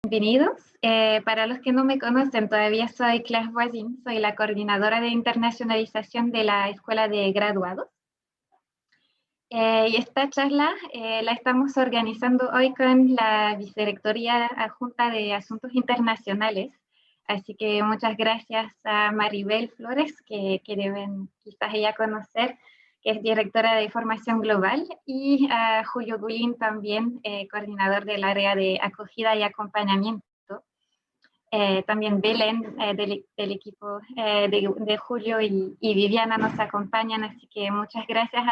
Bienvenidos. Para los que no me conocen, todavía soy Claire Voisin, soy la coordinadora de internacionalización de la Escuela de Graduados. Y esta charla la estamos organizando hoy con la Vicerrectoría Adjunta de Asuntos Internacionales. Así que muchas gracias a Maribel Flores, que deben quizás ella conocer, que es directora de Formación Global, y a Julio Gulín también, coordinador del área de acogida y acompañamiento. También Belén del equipo de Julio y Viviana nos acompañan, así que muchas gracias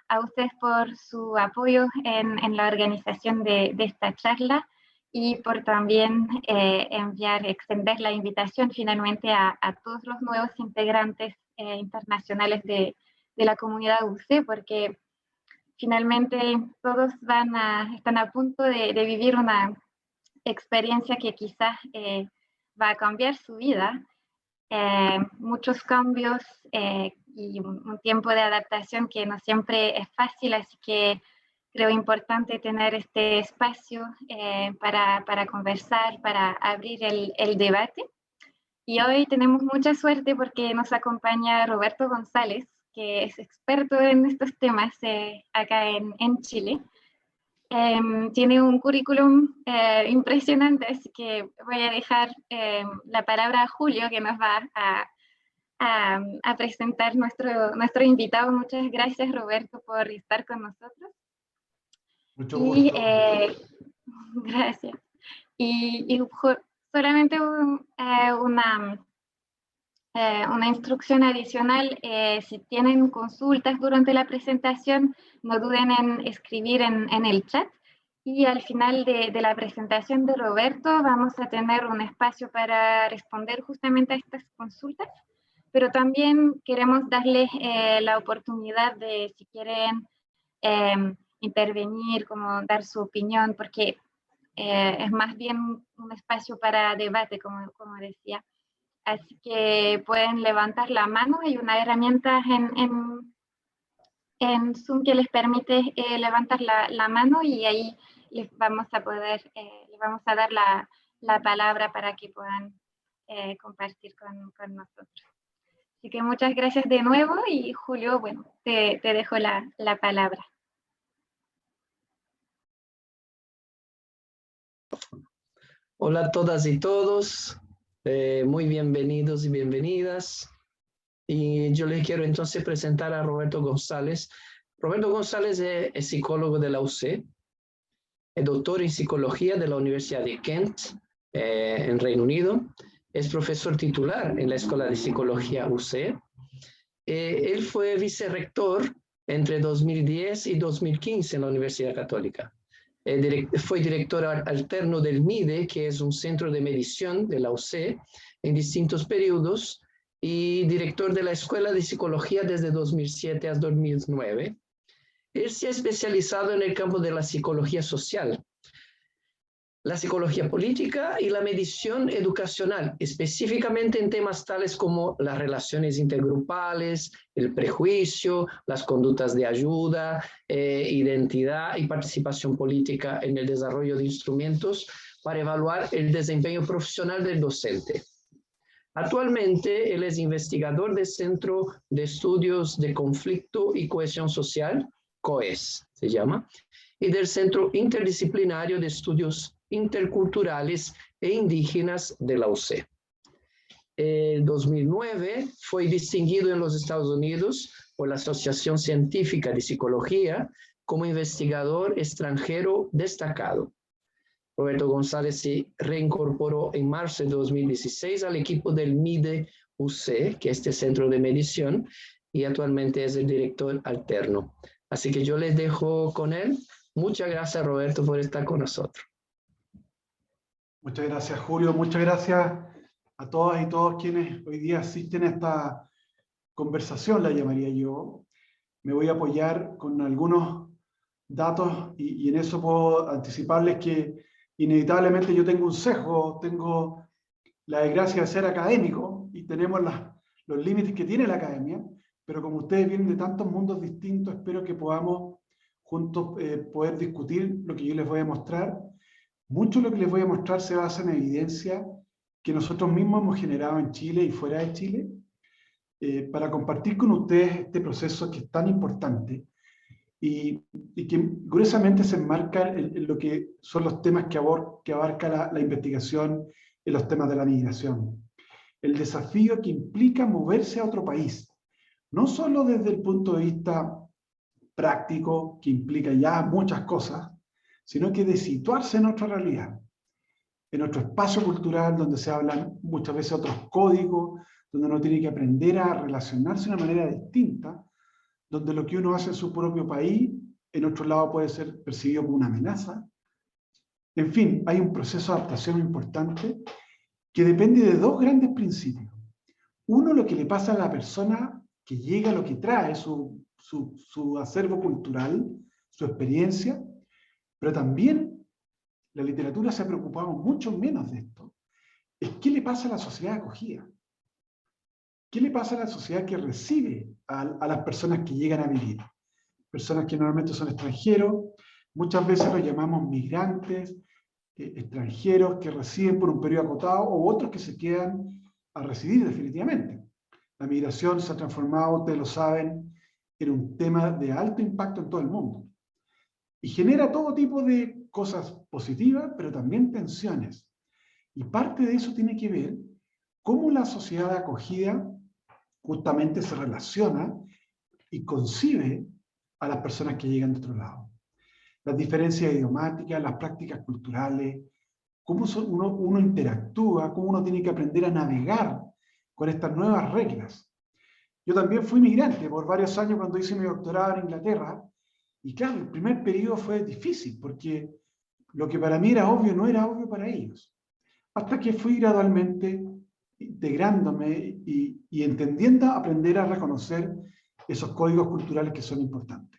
a ustedes por su apoyo en la organización de esta charla y por también extender la invitación finalmente a todos los nuevos integrantes internacionales de la comunidad UC, porque finalmente todos están a punto de vivir una experiencia que quizás va a cambiar su vida. Muchos cambios y un tiempo de adaptación que no siempre es fácil, así que creo importante tener este espacio para conversar, para abrir el debate. Y hoy tenemos mucha suerte porque nos acompaña Roberto González, que es experto en estos temas acá en Chile. Tiene un currículum impresionante, así que voy a dejar la palabra a Julio, que nos va a presentar nuestro invitado. Muchas gracias, Roberto, por estar con nosotros. Mucho gusto. Gracias. Y solamente una instrucción adicional: si tienen consultas durante la presentación, no duden en escribir en el chat, y al final de la presentación de Roberto vamos a tener un espacio para responder justamente a estas consultas, pero también queremos darles la oportunidad de, si quieren intervenir, como dar su opinión, porque es más bien un espacio para debate, como decía. Así que pueden levantar la mano. Hay una herramienta en Zoom que les permite levantar la mano, y ahí les vamos a dar la palabra para que puedan compartir con nosotros. Así que muchas gracias de nuevo, y Julio, bueno, te dejo la palabra. Hola a todas y todos. Muy bienvenidos y bienvenidas. Y yo les quiero entonces presentar a Roberto González. Roberto González es psicólogo de la UC, es doctor en psicología de la Universidad de Kent, en Reino Unido. Es profesor titular en la Escuela de Psicología UC. Él fue vicerrector entre 2010 y 2015 en la Universidad Católica. Fue director alterno del MIDE, que es un centro de medición de la UC, en distintos periodos, y director de la Escuela de Psicología desde 2007 a 2009. Él se ha especializado en el campo de la psicología social, la psicología política y la medición educacional, específicamente en temas tales como las relaciones intergrupales, el prejuicio, las conductas de ayuda, identidad y participación política en el desarrollo de instrumentos para evaluar el desempeño profesional del docente. Actualmente, él es investigador del Centro de Estudios de Conflicto y Cohesión Social, COES se llama, y del Centro Interdisciplinario de Estudios Interculturales e Indígenas de la UC. En 2009 fue distinguido en los Estados Unidos por la Asociación Científica de Psicología como investigador extranjero destacado. Roberto González se reincorporó en marzo de 2016 al equipo del MIDE UC, que es este centro de medición, y actualmente es el director alterno. Así que yo les dejo con él. Muchas gracias, Roberto, por estar con nosotros. Muchas gracias, Julio. Muchas gracias a todas y todos quienes hoy día asisten a esta conversación, la llamaría yo. Me voy a apoyar con algunos datos y en eso puedo anticiparles que inevitablemente yo tengo un sesgo, tengo la desgracia de ser académico y tenemos los límites que tiene la academia, pero como ustedes vienen de tantos mundos distintos, espero que podamos juntos poder discutir lo que yo les voy a mostrar. Mucho de lo que les voy a mostrar se basa en evidencia que nosotros mismos hemos generado en Chile y fuera de Chile, para compartir con ustedes este proceso que es tan importante y que gruesamente se enmarca en lo que son los temas que abarca la investigación en los temas de la migración. El desafío que implica moverse a otro país, no solo desde el punto de vista práctico, que implica ya muchas cosas, sino que de situarse en otra realidad, en otro espacio cultural donde se hablan muchas veces otros códigos, donde uno tiene que aprender a relacionarse de una manera distinta, donde lo que uno hace en su propio país, en otro lado puede ser percibido como una amenaza. En fin, hay un proceso de adaptación importante que depende de dos grandes principios. Uno, lo que le pasa a la persona que llega, lo que trae, su acervo cultural, su experiencia, pero también la literatura se ha preocupado mucho menos de esto. Es qué le pasa a la sociedad acogida. ¿Qué le pasa a la sociedad que recibe a las personas que llegan a vivir? Personas que normalmente son extranjeros, muchas veces los llamamos migrantes, extranjeros que reciben por un periodo acotado o otros que se quedan a residir definitivamente. La migración se ha transformado, ustedes lo saben, en un tema de alto impacto en todo el mundo. Y genera todo tipo de cosas positivas, pero también tensiones. Y parte de eso tiene que ver cómo la sociedad de acogida justamente se relaciona y concibe a las personas que llegan de otro lado. Las diferencias idiomáticas, las prácticas culturales, cómo uno interactúa, cómo uno tiene que aprender a navegar con estas nuevas reglas. Yo también fui migrante por varios años cuando hice mi doctorado en Inglaterra, y claro, el primer periodo fue difícil, porque lo que para mí era obvio no era obvio para ellos. Hasta que fui gradualmente integrándome y entendiendo, aprender a reconocer esos códigos culturales que son importantes.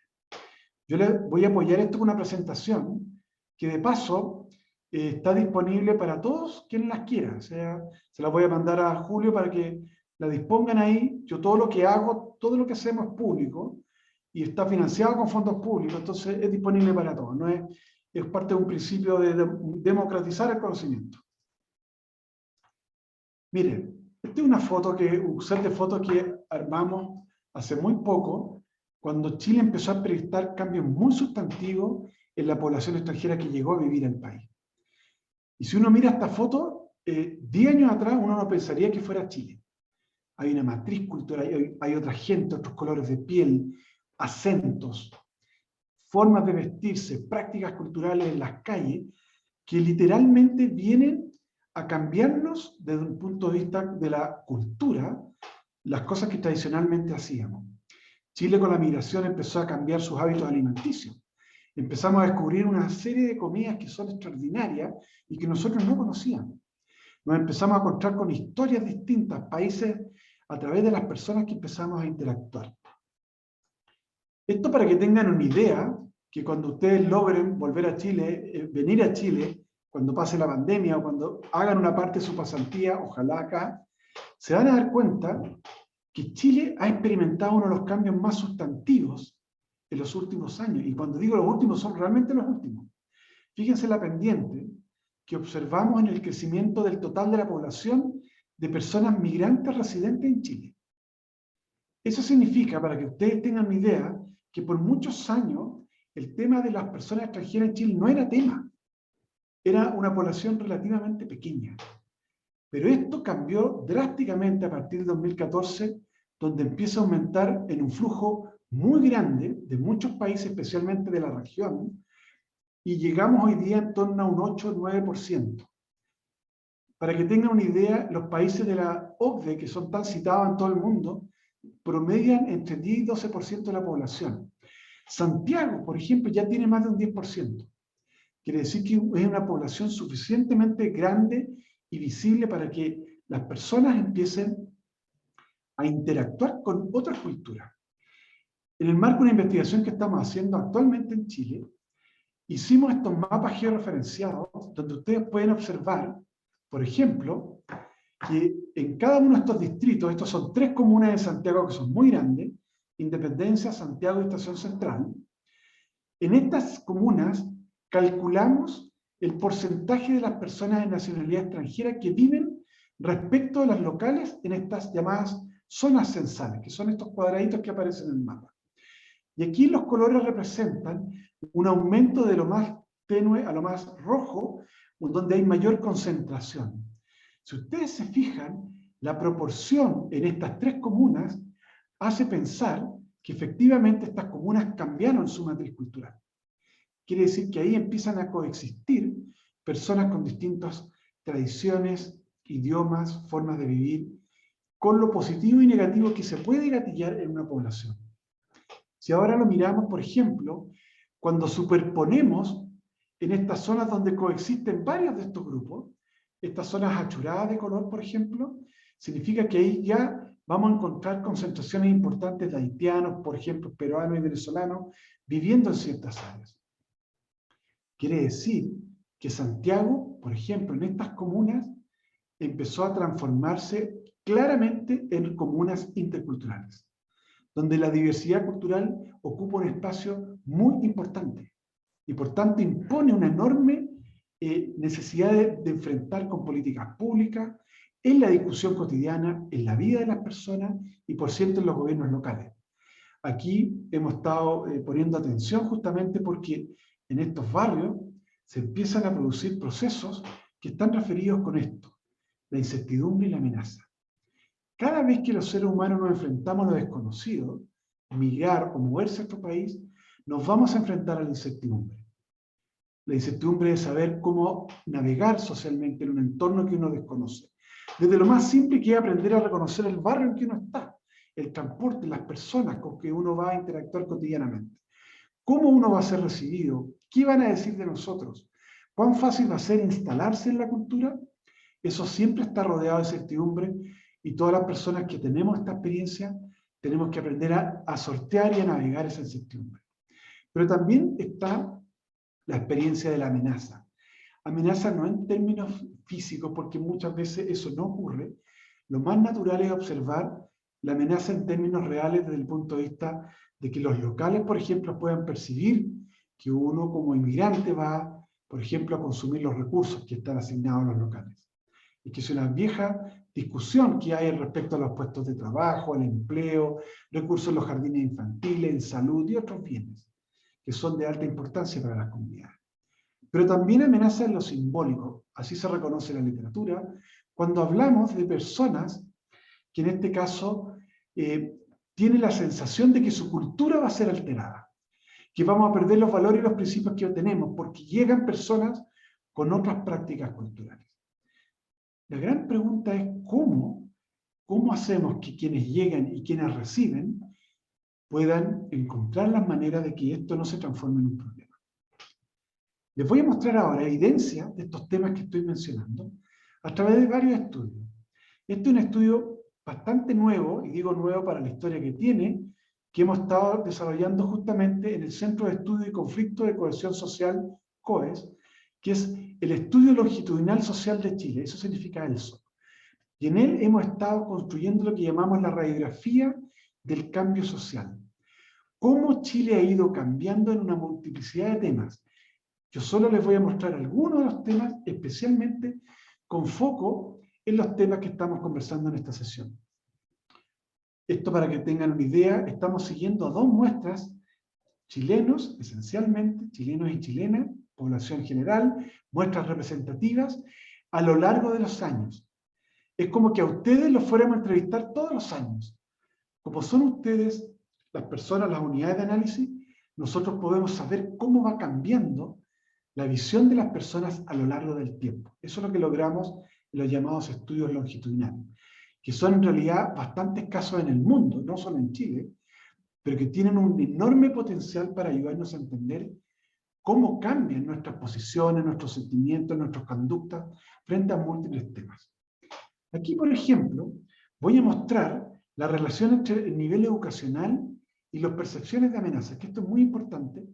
Yo les voy a apoyar esto con una presentación que de paso está disponible para todos quienes las quieran. O sea, se la voy a mandar a Julio para que la dispongan ahí. Yo todo lo que hago, todo lo que hacemos es público y está financiado con fondos públicos, entonces es disponible para todos. No es parte de un principio de democratizar el conocimiento. Miren, esta es una foto un set de fotos que armamos hace muy poco, cuando Chile empezó a experimentar cambios muy sustantivos en la población extranjera que llegó a vivir al país. Y si uno mira esta foto, 10 años atrás uno no pensaría que fuera Chile. Hay una matriz cultural, hay otra gente, otros colores de piel, acentos, formas de vestirse, prácticas culturales en las calles, que literalmente vienen a cambiarnos desde un punto de vista de la cultura, las cosas que tradicionalmente hacíamos. Chile con la migración empezó a cambiar sus hábitos alimenticios. Empezamos a descubrir una serie de comidas que son extraordinarias y que nosotros no conocíamos. Nos empezamos a encontrar con historias distintas, países a través de las personas que empezamos a interactuar. Esto para que tengan una idea, que cuando ustedes logren volver a Chile, venir a Chile, cuando pase la pandemia o cuando hagan una parte de su pasantía, ojalá acá, se van a dar cuenta que Chile ha experimentado uno de los cambios más sustantivos en los últimos años. Y cuando digo los últimos, son realmente los últimos. Fíjense la pendiente que observamos en el crecimiento del total de la población de personas migrantes residentes en Chile. Eso significa, para que ustedes tengan una idea, que por muchos años el tema de las personas extranjeras en Chile no era tema. Era una población relativamente pequeña. Pero esto cambió drásticamente a partir de 2014, donde empieza a aumentar en un flujo muy grande de muchos países, especialmente de la región, y llegamos hoy día en torno a un 8 o 9%. Para que tengan una idea, los países de la OCDE, que son tan citados en todo el mundo, promedian entre 10 y 12% de la población. Santiago, por ejemplo, ya tiene más de un 10%. Quiere decir que es una población suficientemente grande y visible para que las personas empiecen a interactuar con otras culturas. En el marco de una investigación que estamos haciendo actualmente en Chile, hicimos estos mapas georreferenciados donde ustedes pueden observar, por ejemplo, que en cada uno de estos distritos, estos son 3 comunas de Santiago que son muy grandes, Independencia, Santiago y Estación Central, en estas comunas calculamos el porcentaje de las personas de nacionalidad extranjera que viven respecto a las locales en estas llamadas zonas censales, que son estos cuadraditos que aparecen en el mapa. Y aquí los colores representan un aumento de lo más tenue a lo más rojo, donde hay mayor concentración. Si ustedes se fijan, la proporción en estas tres comunas hace pensar que efectivamente estas comunas cambiaron su matriz cultural. Quiere decir que ahí empiezan a coexistir personas con distintas tradiciones, idiomas, formas de vivir, con lo positivo y negativo que se puede gatillar en una población. Si ahora lo miramos, por ejemplo, cuando superponemos en estas zonas donde coexisten varios de estos grupos, estas zonas achuradas de color, por ejemplo, significa que ahí ya vamos a encontrar concentraciones importantes de haitianos, por ejemplo, peruanos y venezolanos, viviendo en ciertas áreas. Quiere decir que Santiago, por ejemplo, en estas comunas, empezó a transformarse claramente en comunas interculturales, donde la diversidad cultural ocupa un espacio muy importante y por tanto impone una enorme necesidad de enfrentar con políticas públicas en la discusión cotidiana, en la vida de las personas y por cierto en los gobiernos locales. Aquí hemos estado poniendo atención justamente porque en estos barrios se empiezan a producir procesos que están referidos con esto, la incertidumbre y la amenaza. Cada vez que los seres humanos nos enfrentamos a lo desconocido, migrar o moverse a otro país, nos vamos a enfrentar a la incertidumbre. La incertidumbre de saber cómo navegar socialmente en un entorno que uno desconoce. Desde lo más simple que es aprender a reconocer el barrio en que uno está, el transporte, las personas con que uno va a interactuar cotidianamente. ¿Cómo uno va a ser recibido? ¿Qué van a decir de nosotros? ¿Cuán fácil va a ser instalarse en la cultura? Eso siempre está rodeado de incertidumbre y todas las personas que tenemos esta experiencia tenemos que aprender a sortear y a navegar esa incertidumbre. Pero también está la experiencia de la amenaza. Amenaza no en términos físicos, porque muchas veces eso no ocurre. Lo más natural es observar la amenaza en términos reales desde el punto de vista de que los locales, por ejemplo, puedan percibir que uno como inmigrante va, por ejemplo, a consumir los recursos que están asignados a los locales. Y que es una vieja discusión que hay respecto a los puestos de trabajo, al empleo, recursos en los jardines infantiles, en salud y otros bienes, que son de alta importancia para las comunidades. Pero también amenaza en lo simbólico, así se reconoce en la literatura, cuando hablamos de personas que en este caso tienen la sensación de que su cultura va a ser alterada, que vamos a perder los valores y los principios que tenemos, porque llegan personas con otras prácticas culturales. La gran pregunta es cómo hacemos que quienes llegan y quienes reciben puedan encontrar las maneras de que esto no se transforme en un problema. Les voy a mostrar ahora evidencia de estos temas que estoy mencionando a través de varios estudios. Este es un estudio bastante nuevo, y digo nuevo para la historia que tiene, que hemos estado desarrollando justamente en el Centro de Estudio y Conflicto de Cohesión Social, COES, que es el Estudio Longitudinal Social de Chile, eso significa ELSO. Y en él hemos estado construyendo lo que llamamos la radiografía del cambio social. Cómo Chile ha ido cambiando en una multiplicidad de temas. Yo solo les voy a mostrar algunos de los temas, especialmente con foco en los temas que estamos conversando en esta sesión. Esto para que tengan una idea, estamos siguiendo a dos muestras, chilenos, esencialmente, chilenos y chilenas, población general, muestras representativas, a lo largo de los años. Es como que a ustedes los fuéramos a entrevistar todos los años. Como son ustedes, las personas, las unidades de análisis, nosotros podemos saber cómo va cambiando la visión de las personas a lo largo del tiempo. Eso es lo que logramos en los llamados estudios longitudinales, que son en realidad bastante escasos en el mundo, no solo en Chile, pero que tienen un enorme potencial para ayudarnos a entender cómo cambian nuestras posiciones, nuestros sentimientos, nuestras conductas frente a múltiples temas. Aquí, por ejemplo, voy a mostrar la relación entre el nivel educacional y las percepciones de amenazas, que esto es muy importante,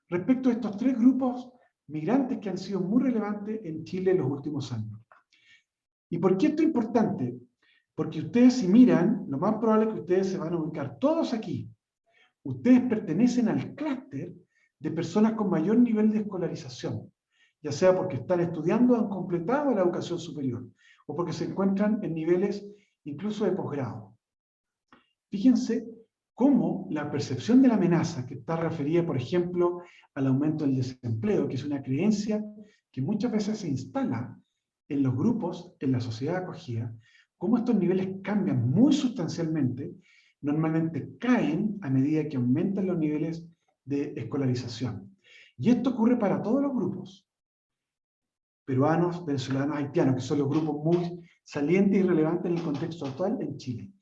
respecto a estos tres grupos migrantes que han sido muy relevantes en Chile en los últimos años. ¿Y por qué esto es importante? Porque ustedes, si miran, lo más probable es que ustedes se van a ubicar todos aquí. Ustedes pertenecen al clúster de personas con mayor nivel de escolarización, ya sea porque están estudiando o han completado la educación superior, o porque se encuentran en niveles incluso de posgrado. Fíjense cómo la percepción de la amenaza, que está referida, por ejemplo, al aumento del desempleo, que es una creencia que muchas veces se instala en los grupos, en la sociedad acogida, cómo estos niveles cambian muy sustancialmente, normalmente caen a medida que aumentan los niveles de escolarización. Y esto ocurre para todos los grupos, peruanos, venezolanos, haitianos, que son los grupos muy salientes y relevantes en el contexto actual en Chile.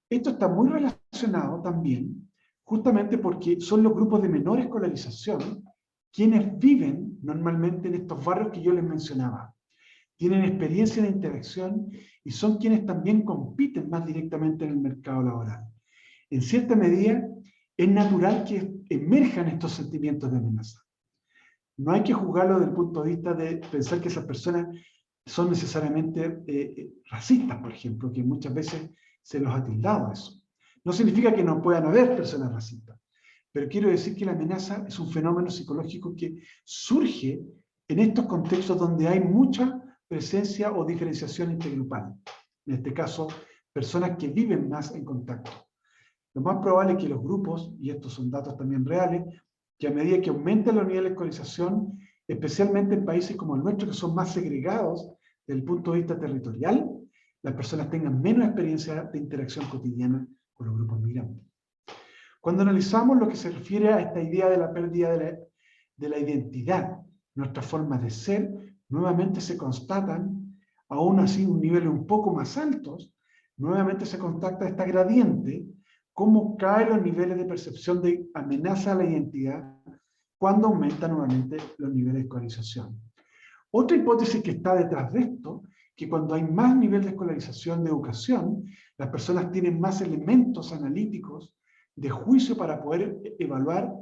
Esto está muy relacionado también, justamente porque son los grupos de menor escolarización quienes viven normalmente en estos barrios que yo les mencionaba. Tienen experiencia de interacción y son quienes también compiten más directamente en el mercado laboral. En cierta medida, es natural que emerjan estos sentimientos de amenaza. No hay que juzgarlo desde el punto de vista de pensar que esas personas son necesariamente racistas, por ejemplo, que muchas veces se los ha tildado eso. No significa que no puedan haber personas racistas, pero quiero decir que la amenaza es un fenómeno psicológico que surge en estos contextos donde hay mucha presencia o diferenciación intergrupal. En este caso, personas que viven más en contacto. Lo más probable es que los grupos, y estos son datos también reales, que a medida que aumentan los niveles de escolarización, especialmente en países como el nuestro, que son más segregados desde el punto de vista territorial, las personas tengan menos experiencia de interacción cotidiana con los grupos migrantes. Cuando analizamos lo que se refiere a esta idea de la pérdida de la identidad, nuestras formas de ser, nuevamente se constatan, aún así un nivel un poco más altos, nuevamente se constata esta gradiente, cómo caen los niveles de percepción de amenaza a la identidad cuando aumentan nuevamente los niveles de escolarización. Otra hipótesis que está detrás de esto, que cuando hay más nivel de escolarización, de educación, las personas tienen más elementos analíticos de juicio para poder evaluar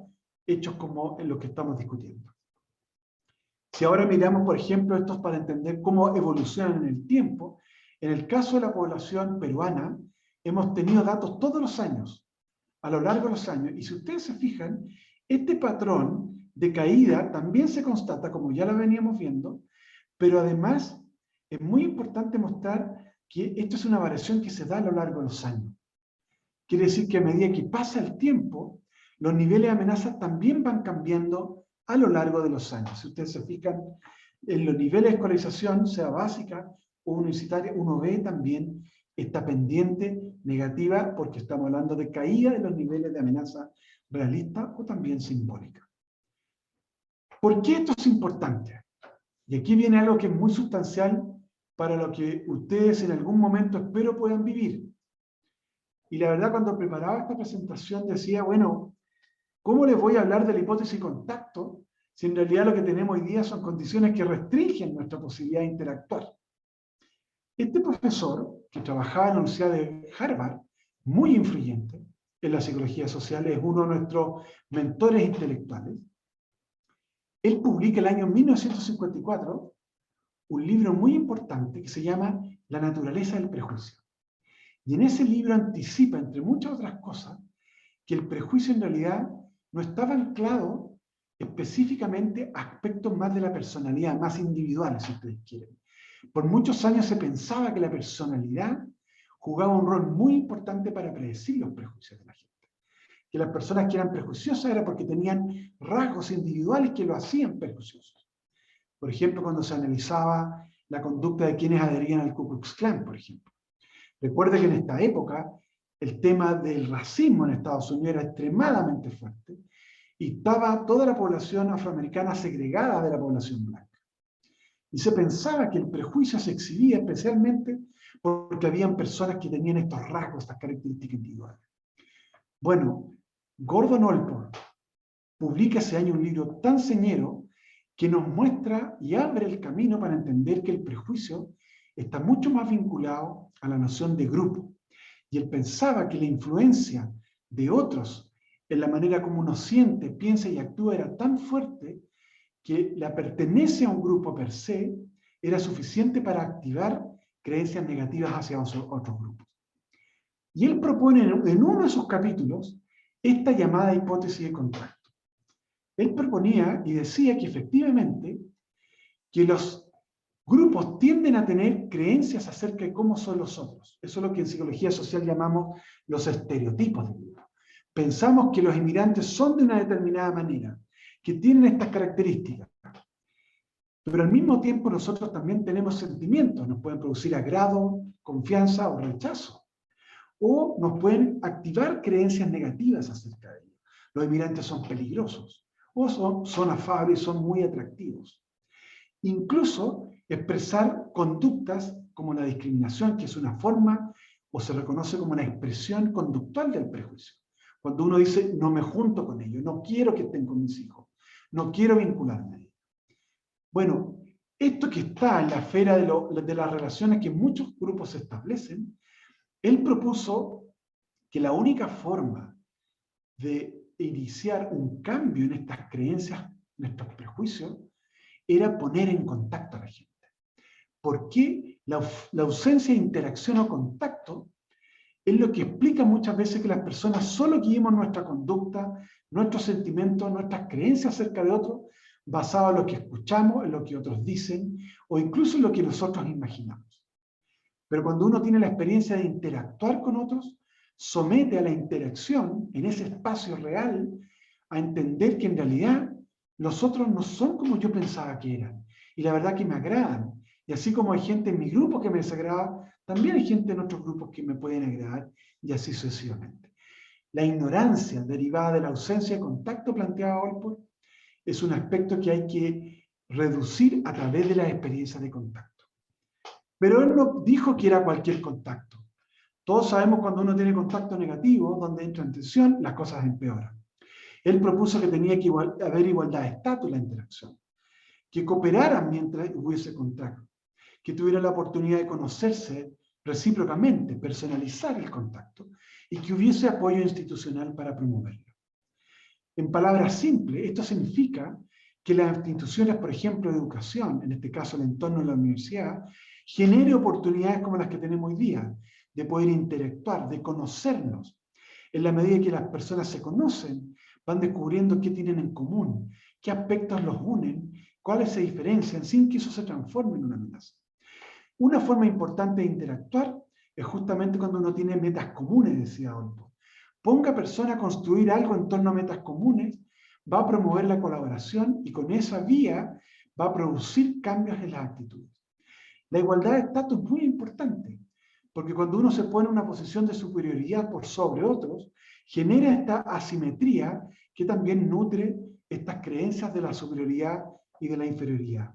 hechos como en los que estamos discutiendo. Si ahora miramos, por ejemplo, estos para entender cómo evolucionan en el tiempo, en el caso de la población peruana, hemos tenido datos todos los años, a lo largo de los años, y si ustedes se fijan, este patrón de caída también se constata, como ya lo veníamos viendo, pero además es muy importante mostrar que esto es una variación que se da a lo largo de los años. Quiere decir que a medida que pasa el tiempo, los niveles de amenaza también van cambiando a lo largo de los años. Si ustedes se fijan, en los niveles de escolarización, sea básica o universitaria, uno ve también esta pendiente negativa porque estamos hablando de caída de los niveles de amenaza realista o también simbólica. ¿Por qué esto es importante? Y aquí viene algo que es muy sustancial para lo que ustedes en algún momento espero puedan vivir. Y la verdad, cuando preparaba esta presentación decía, bueno, ¿cómo les voy a hablar de la hipótesis de contacto si en realidad lo que tenemos hoy día son condiciones que restringen nuestra posibilidad de interactuar? Este profesor, que trabajaba en la Universidad de Harvard, muy influyente en la psicología social, es uno de nuestros mentores intelectuales. Él publica el año 1954 un libro muy importante que se llama La naturaleza del prejuicio. Y en ese libro anticipa, entre muchas otras cosas, que el prejuicio en realidad no estaba anclado específicamente a aspectos más de la personalidad, más individuales, si ustedes quieren. Por muchos años se pensaba que la personalidad jugaba un rol muy importante para predecir los prejuicios de la gente. Que las personas que eran prejuiciosas era porque tenían rasgos individuales que lo hacían prejuiciosos. Por ejemplo, cuando se analizaba la conducta de quienes adherían al Ku Klux Klan, por ejemplo. Recuerde que en esta época el tema del racismo en Estados Unidos era extremadamente fuerte y estaba toda la población afroamericana segregada de la población blanca. Y se pensaba que el prejuicio se exhibía especialmente porque habían personas que tenían estos rasgos, estas características individuales. Bueno, Gordon Allport publica ese año un libro tan señero que nos muestra y abre el camino para entender que el prejuicio está mucho más vinculado a la noción de grupo. Y él pensaba que la influencia de otros en la manera como uno siente, piensa y actúa era tan fuerte que la pertenencia a un grupo per se era suficiente para activar creencias negativas hacia otros grupos. Y él propone en uno de sus capítulos esta llamada hipótesis de contacto. Él proponía y decía que efectivamente que los grupos tienden a tener creencias acerca de cómo son los otros. Eso es lo que en psicología social llamamos los estereotipos de grupo. Pensamos que los inmigrantes son de una determinada manera, que tienen estas características. Pero al mismo tiempo nosotros también tenemos sentimientos, nos pueden producir agrado, confianza o rechazo. O nos pueden activar creencias negativas acerca de ellos. Los inmigrantes son peligrosos, o son afables, son muy atractivos. Incluso expresar conductas como la discriminación, que es una forma o se reconoce como una expresión conductual del prejuicio. Cuando uno dice, no me junto con ellos, no quiero que estén con mis hijos, no quiero vincularme a ellos. Bueno, esto que está en la esfera de las relaciones que muchos grupos establecen, él propuso que la única forma de iniciar un cambio en estas creencias, en estos prejuicios, era poner en contacto a la gente. ¿Por qué? La ausencia de interacción o contacto es lo que explica muchas veces que las personas solo guiemos nuestra conducta, nuestros sentimientos, nuestras creencias acerca de otros, basado en lo que escuchamos, en lo que otros dicen, o incluso en lo que nosotros imaginamos. Pero cuando uno tiene la experiencia de interactuar con otros, somete a la interacción en ese espacio real a entender que en realidad los otros no son como yo pensaba que eran. Y la verdad que me agradan. Y así como hay gente en mi grupo que me desagrada, también hay gente en otros grupos que me pueden agradar, y así sucesivamente. La ignorancia derivada de la ausencia de contacto planteada a Allport es un aspecto que hay que reducir a través de las experiencias de contacto. Pero él no dijo que era cualquier contacto. Todos sabemos cuando uno tiene contacto negativo, donde entra en tensión, las cosas empeoran. Él propuso que tenía que haber igualdad de estatus en la interacción, que cooperaran mientras hubiese contacto, que tuvieran la oportunidad de conocerse recíprocamente, personalizar el contacto, y que hubiese apoyo institucional para promoverlo. En palabras simples, esto significa que las instituciones, por ejemplo, de educación, en este caso el entorno de la universidad, genere oportunidades como las que tenemos hoy día, de poder interactuar, de conocernos. En la medida que las personas se conocen, van descubriendo qué tienen en común, qué aspectos los unen, cuáles se diferencian, sin que eso se transforme en una amenaza. Una forma importante de interactuar es justamente cuando uno tiene metas comunes, decía Allport. Ponga a personas a construir algo en torno a metas comunes, va a promover la colaboración y con esa vía va a producir cambios en las actitudes. La igualdad de estatus es muy importante, porque cuando uno se pone en una posición de superioridad por sobre otros, genera esta asimetría que también nutre estas creencias de la superioridad y de la inferioridad.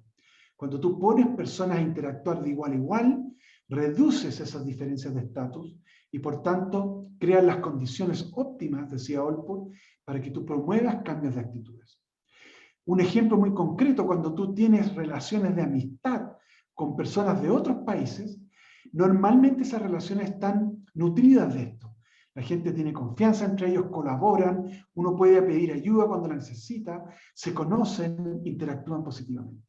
Cuando tú pones personas a interactuar de igual a igual, reduces esas diferencias de estatus y por tanto creas las condiciones óptimas, decía Allport, para que tú promuevas cambios de actitudes. Un ejemplo muy concreto, cuando tú tienes relaciones de amistad con personas de otros países, normalmente esas relaciones están nutridas de esto. La gente tiene confianza entre ellos, colaboran, uno puede pedir ayuda cuando la necesita, se conocen, interactúan positivamente.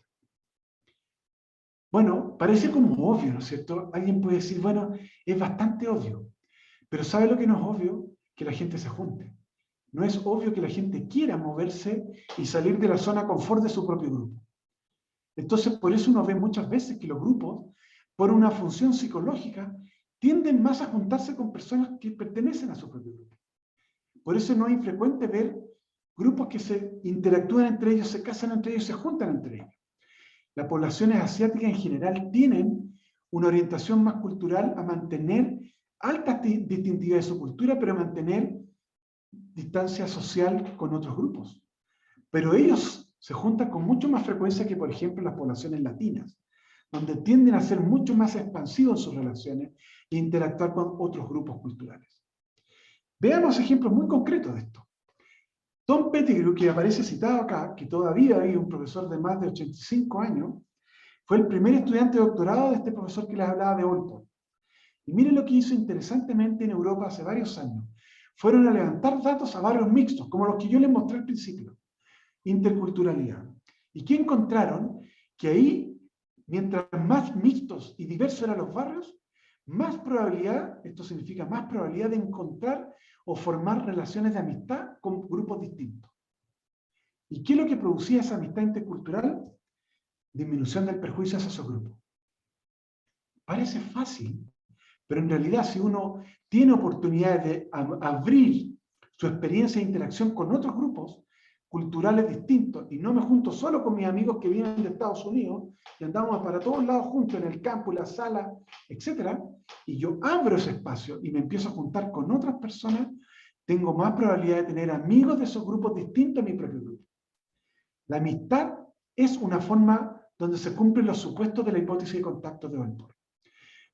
Bueno, parece como obvio, ¿no es cierto? Alguien puede decir, bueno, es bastante obvio. Pero ¿sabe lo que no es obvio? Que la gente se junte. No es obvio que la gente quiera moverse y salir de la zona confort de su propio grupo. Entonces, por eso uno ve muchas veces que los grupos, por una función psicológica, tienden más a juntarse con personas que pertenecen a su propio grupo. Por eso no es infrecuente ver grupos que se interactúan entre ellos, se casan entre ellos, se juntan entre ellos. Las poblaciones asiáticas en general tienen una orientación más cultural a mantener altas distintividades de su cultura, pero a mantener distancia social con otros grupos. Pero ellos se juntan con mucho más frecuencia que, por ejemplo, las poblaciones latinas, donde tienden a ser mucho más expansivos en sus relaciones e interactuar con otros grupos culturales. Veamos ejemplos muy concretos de esto. Tom Pettigrew, que aparece citado acá, que todavía es un profesor de más de 85 años, fue el primer estudiante de doctorado de este profesor que les hablaba de Allport. Y miren lo que hizo interesantemente en Europa hace varios años. Fueron a levantar datos a barrios mixtos, como los que yo les mostré al principio. Interculturalidad. ¿Y qué encontraron? Que ahí, mientras más mixtos y diversos eran los barrios, más probabilidad, esto significa más probabilidad de encontrar o formar relaciones de amistad con grupos distintos. ¿Y qué es lo que producía esa amistad intercultural? disminución del prejuicio hacia esos grupos. Parece fácil, pero en realidad si uno tiene oportunidades de abrir su experiencia de interacción con otros grupos culturales distintos, y no me junto solo con mis amigos que vienen de Estados Unidos, y andamos para todos lados juntos, en el campo, en la sala, etc., y yo abro ese espacio y me empiezo a juntar con otras personas, tengo más probabilidad de tener amigos de esos grupos distintos a mi propio grupo. La amistad es una forma donde se cumplen los supuestos de la hipótesis de contacto de Oelpor.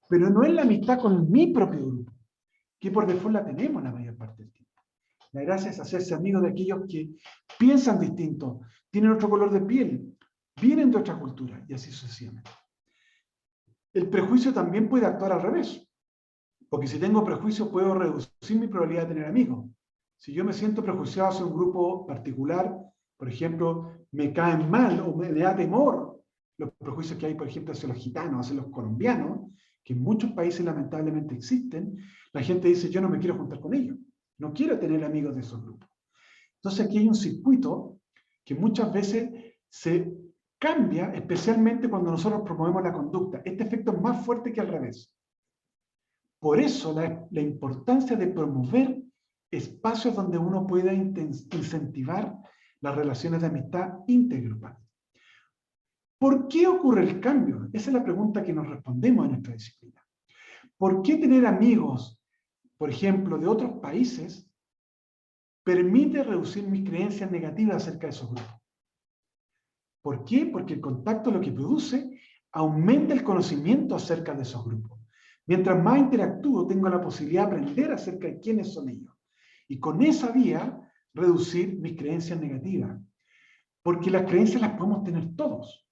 Pero no es la amistad con mi propio grupo, que por default la tenemos la mayor parte del tiempo. La gracia es hacerse amigo de aquellos que piensan distinto, tienen otro color de piel, vienen de otra cultura, y así sucesivamente. El prejuicio también puede actuar al revés, porque si tengo prejuicio puedo reducir mi probabilidad de tener amigos. Si yo me siento prejuiciado hacia un grupo particular, por ejemplo, me caen mal o me da temor los prejuicios que hay, por ejemplo, hacia los gitanos, hacia los colombianos, que en muchos países lamentablemente existen, la gente dice, yo no me quiero juntar con ellos, no quiero tener amigos de esos grupos. Entonces aquí hay un circuito que muchas veces se cambia, especialmente cuando nosotros promovemos la conducta. Este efecto es más fuerte que al revés. Por eso la importancia de promover espacios donde uno pueda incentivar las relaciones de amistad intergrupal. ¿Por qué ocurre el cambio? Esa es la pregunta que nos respondemos en nuestra disciplina. ¿Por qué tener amigos, por ejemplo, de otros países, permite reducir mis creencias negativas acerca de esos grupos? ¿Por qué? Porque el contacto lo que produce aumenta el conocimiento acerca de esos grupos. Mientras más interactúo, tengo la posibilidad de aprender acerca de quiénes son ellos. Y con esa vía, reducir mis creencias negativas. Porque las creencias las podemos tener todos.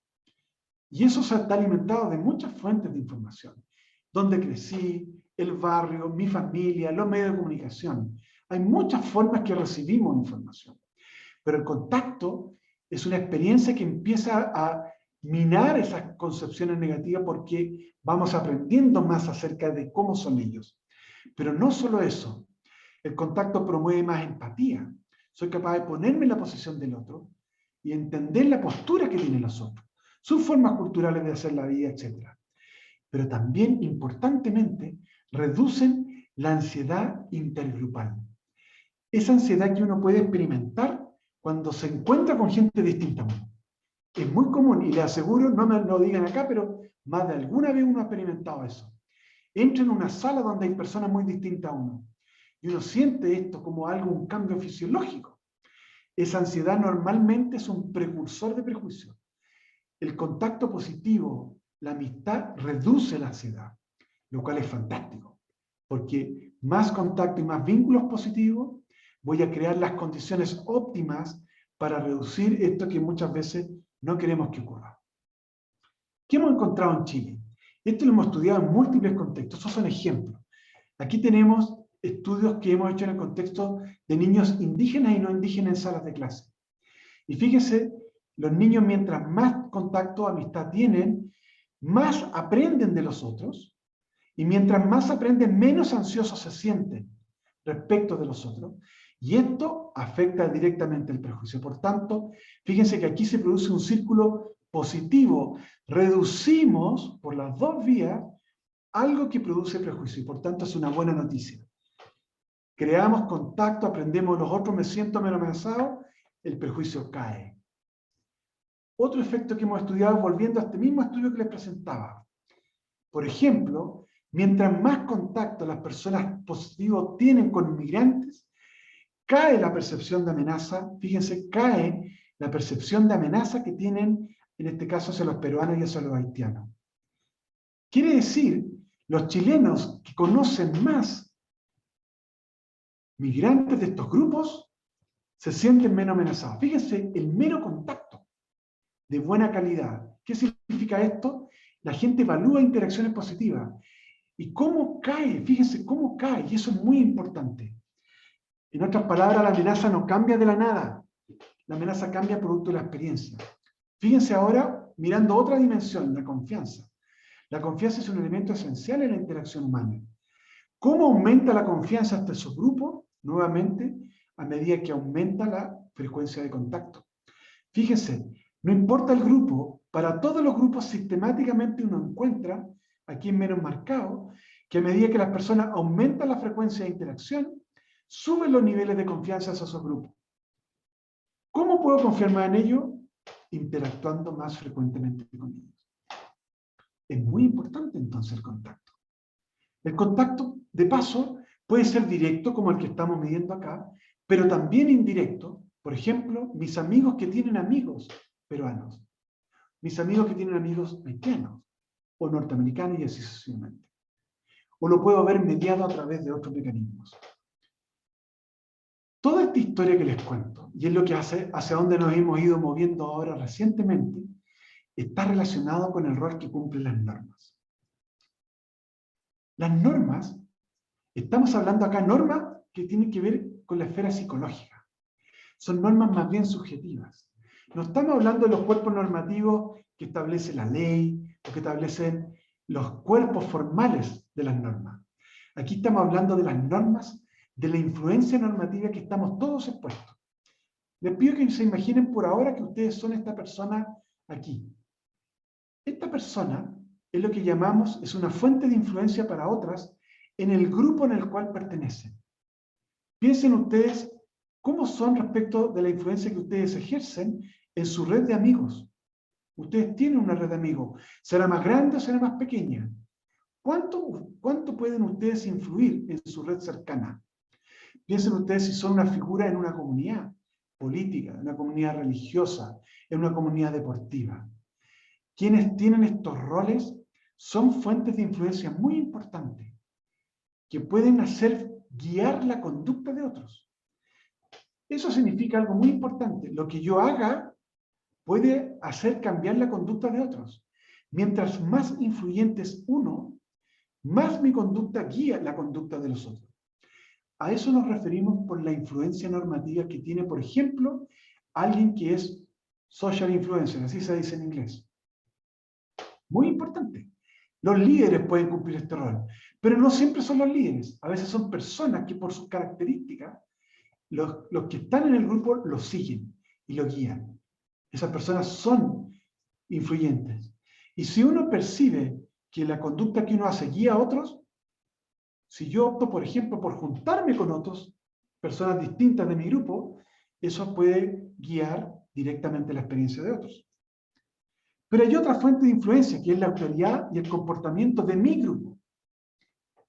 Y eso se está alimentado de muchas fuentes de información. Dónde crecí, el barrio, mi familia, los medios de comunicación. Hay muchas formas que recibimos información. Pero el contacto es una experiencia que empieza a minar esas concepciones negativas porque vamos aprendiendo más acerca de cómo son ellos. Pero no solo eso. El contacto promueve más empatía. Soy capaz de ponerme en la posición del otro y entender la postura que tienen los otros, sus formas culturales de hacer la vida, etc. Pero también, importantemente, reducen la ansiedad intergrupal. Esa ansiedad que uno puede experimentar cuando se encuentra con gente distinta a uno. Es muy común, y le aseguro, no me lo digan acá, pero más de alguna vez uno ha experimentado eso. Entra en una sala donde hay personas muy distintas a uno, y uno siente esto como algo, un cambio fisiológico. Esa ansiedad normalmente es un precursor de prejuicio. El contacto positivo, la amistad, reduce la ansiedad, lo cual es fantástico, porque más contacto y más vínculos positivos, voy a crear las condiciones óptimas para reducir esto que muchas veces no queremos que ocurra. ¿Qué hemos encontrado en Chile? Esto lo hemos estudiado en múltiples contextos, esos son ejemplos. Aquí tenemos estudios que hemos hecho en el contexto de niños indígenas y no indígenas en salas de clase. Y fíjense, los niños mientras más contacto, amistad tienen, más aprenden de los otros, y mientras más aprenden, menos ansiosos se sienten respecto de los otros, y esto afecta directamente el prejuicio. Por tanto, fíjense que aquí se produce un círculo positivo. Reducimos por las dos vías algo que produce prejuicio, y por tanto es una buena noticia. Creamos contacto, aprendemos los otros, me siento menos amenazado, el prejuicio cae. Otro efecto que hemos estudiado, volviendo a este mismo estudio que les presentaba. Por ejemplo, mientras más contacto las personas positivas tienen con inmigrantes, cae la percepción de amenaza, fíjense, cae la percepción de amenaza que tienen, en este caso, hacia los peruanos y hacia los haitianos. Quiere decir, los chilenos que conocen más migrantes de estos grupos se sienten menos amenazados. Fíjense, el mero contacto de buena calidad. ¿Qué significa esto? La gente evalúa interacciones positivas. ¿Y cómo cae? Fíjense cómo cae, y eso es muy importante. En otras palabras, la amenaza no cambia de la nada. La amenaza cambia producto de la experiencia. Fíjense ahora, mirando otra dimensión, la confianza. La confianza es un elemento esencial en la interacción humana. ¿Cómo aumenta la confianza hasta esos grupos? Nuevamente, a medida que aumenta la frecuencia de contacto. Fíjense, no importa el grupo, Para todos los grupos, sistemáticamente uno encuentra, aquí en menos marcado, que a medida que las personas aumentan la frecuencia de interacción, suben los niveles de confianza hacia esos grupos. ¿Cómo puedo confiar más en ellos? Interactuando más frecuentemente con ellos. Es muy importante entonces el contacto. El contacto, de paso, puede ser directo como el que estamos midiendo acá, pero también indirecto. Por ejemplo, mis amigos que tienen amigos peruanos, mis amigos que tienen amigos haitianos o norteamericanos y así sucesivamente. O lo puedo ver mediado a través de otros mecanismos. Toda esta historia que les cuento, y es lo que hacia dónde nos hemos ido moviendo ahora recientemente, está relacionado con el rol que cumplen las normas. Las normas, estamos hablando acá de normas que tienen que ver con la esfera psicológica. Son normas más bien subjetivas. No estamos hablando de los cuerpos normativos que establece la ley o que establecen los cuerpos formales de las normas. Aquí estamos hablando de las normas, de la influencia normativa que estamos todos expuestos. Les pido que se imaginen por ahora que ustedes son esta persona aquí. Esta persona es lo que llamamos, es una fuente de influencia para otras en el grupo en el cual pertenecen. Piensen ustedes cómo son respecto de la influencia que ustedes ejercen en su red de amigos. Ustedes tienen una red de amigos. ¿Será más grande o será más pequeña? ¿Cuánto pueden ustedes influir en su red cercana? Piensen ustedes si son una figura en una comunidad política, en una comunidad religiosa, en una comunidad deportiva. Quienes tienen estos roles son fuentes de influencia muy importantes que pueden guiar la conducta de otros. Eso significa algo muy importante. Lo que yo haga puede hacer cambiar la conducta de otros. Mientras más influyente es uno, más mi conducta guía la conducta de los otros. A eso nos referimos por la influencia normativa que tiene, por ejemplo, alguien que es social influencer, así se dice en inglés. Muy importante. Los líderes pueden cumplir este rol, pero no siempre son los líderes. A veces son personas que por sus características, los que están en el grupo los siguen y lo guían. Esas personas son influyentes. Y si uno percibe que la conducta que uno hace guía a otros, si yo opto, por ejemplo, por juntarme con otras personas distintas de mi grupo, eso puede guiar directamente la experiencia de otros. Pero hay otra fuente de influencia, que es la autoridad y el comportamiento de mi grupo.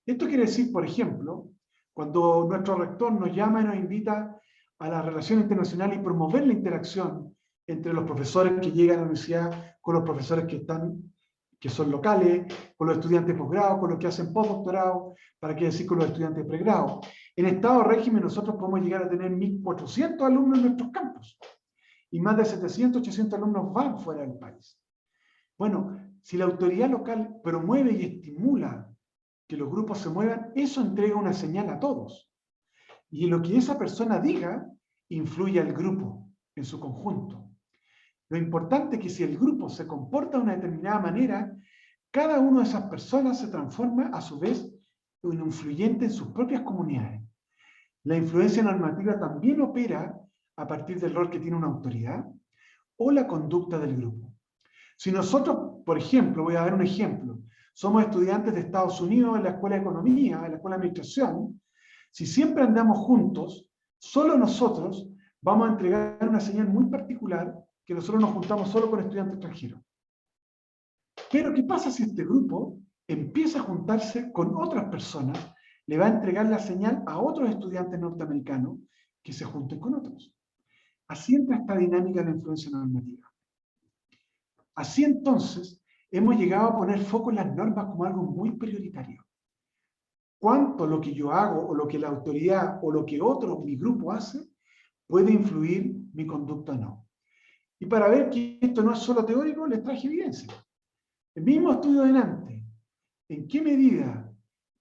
Esto quiere decir, por ejemplo, cuando nuestro rector nos llama y nos invita a la relación internacional y promover la interacción entre los profesores que llegan a la universidad con los profesores que son locales, con los estudiantes de posgrado, con los que hacen postdoctorado, para qué decir con los estudiantes de pregrado. En estado de régimen nosotros podemos llegar a tener 1.400 alumnos en nuestros campus y más de 700, 800 alumnos van fuera del país. Bueno, si la autoridad local promueve y estimula que los grupos se muevan, eso entrega una señal a todos. Y lo que esa persona diga influye al grupo en su conjunto. Lo importante es que si el grupo se comporta de una determinada manera, cada una de esas personas se transforma a su vez en un influyente en sus propias comunidades. La influencia normativa también opera a partir del rol que tiene una autoridad o la conducta del grupo. Si nosotros, por ejemplo, voy a dar un ejemplo, somos estudiantes de Estados Unidos en la Escuela de Economía, en la Escuela de Administración, si siempre andamos juntos, solo nosotros vamos a entregar una señal muy particular que nosotros nos juntamos solo con estudiantes extranjeros. Pero ¿qué pasa si este grupo empieza a juntarse con otras personas? Le va a entregar la señal a otros estudiantes norteamericanos que se junten con otros. Así entra esta dinámica de la influencia normativa. Así entonces, hemos llegado a poner foco en las normas como algo muy prioritario. Cuánto lo que yo hago, o lo que la autoridad, o lo que otro, mi grupo hace, puede influir mi conducta o no. Y para ver que esto no es solo teórico, les traje evidencia. El mismo estudio de Nantes. ¿En qué medida,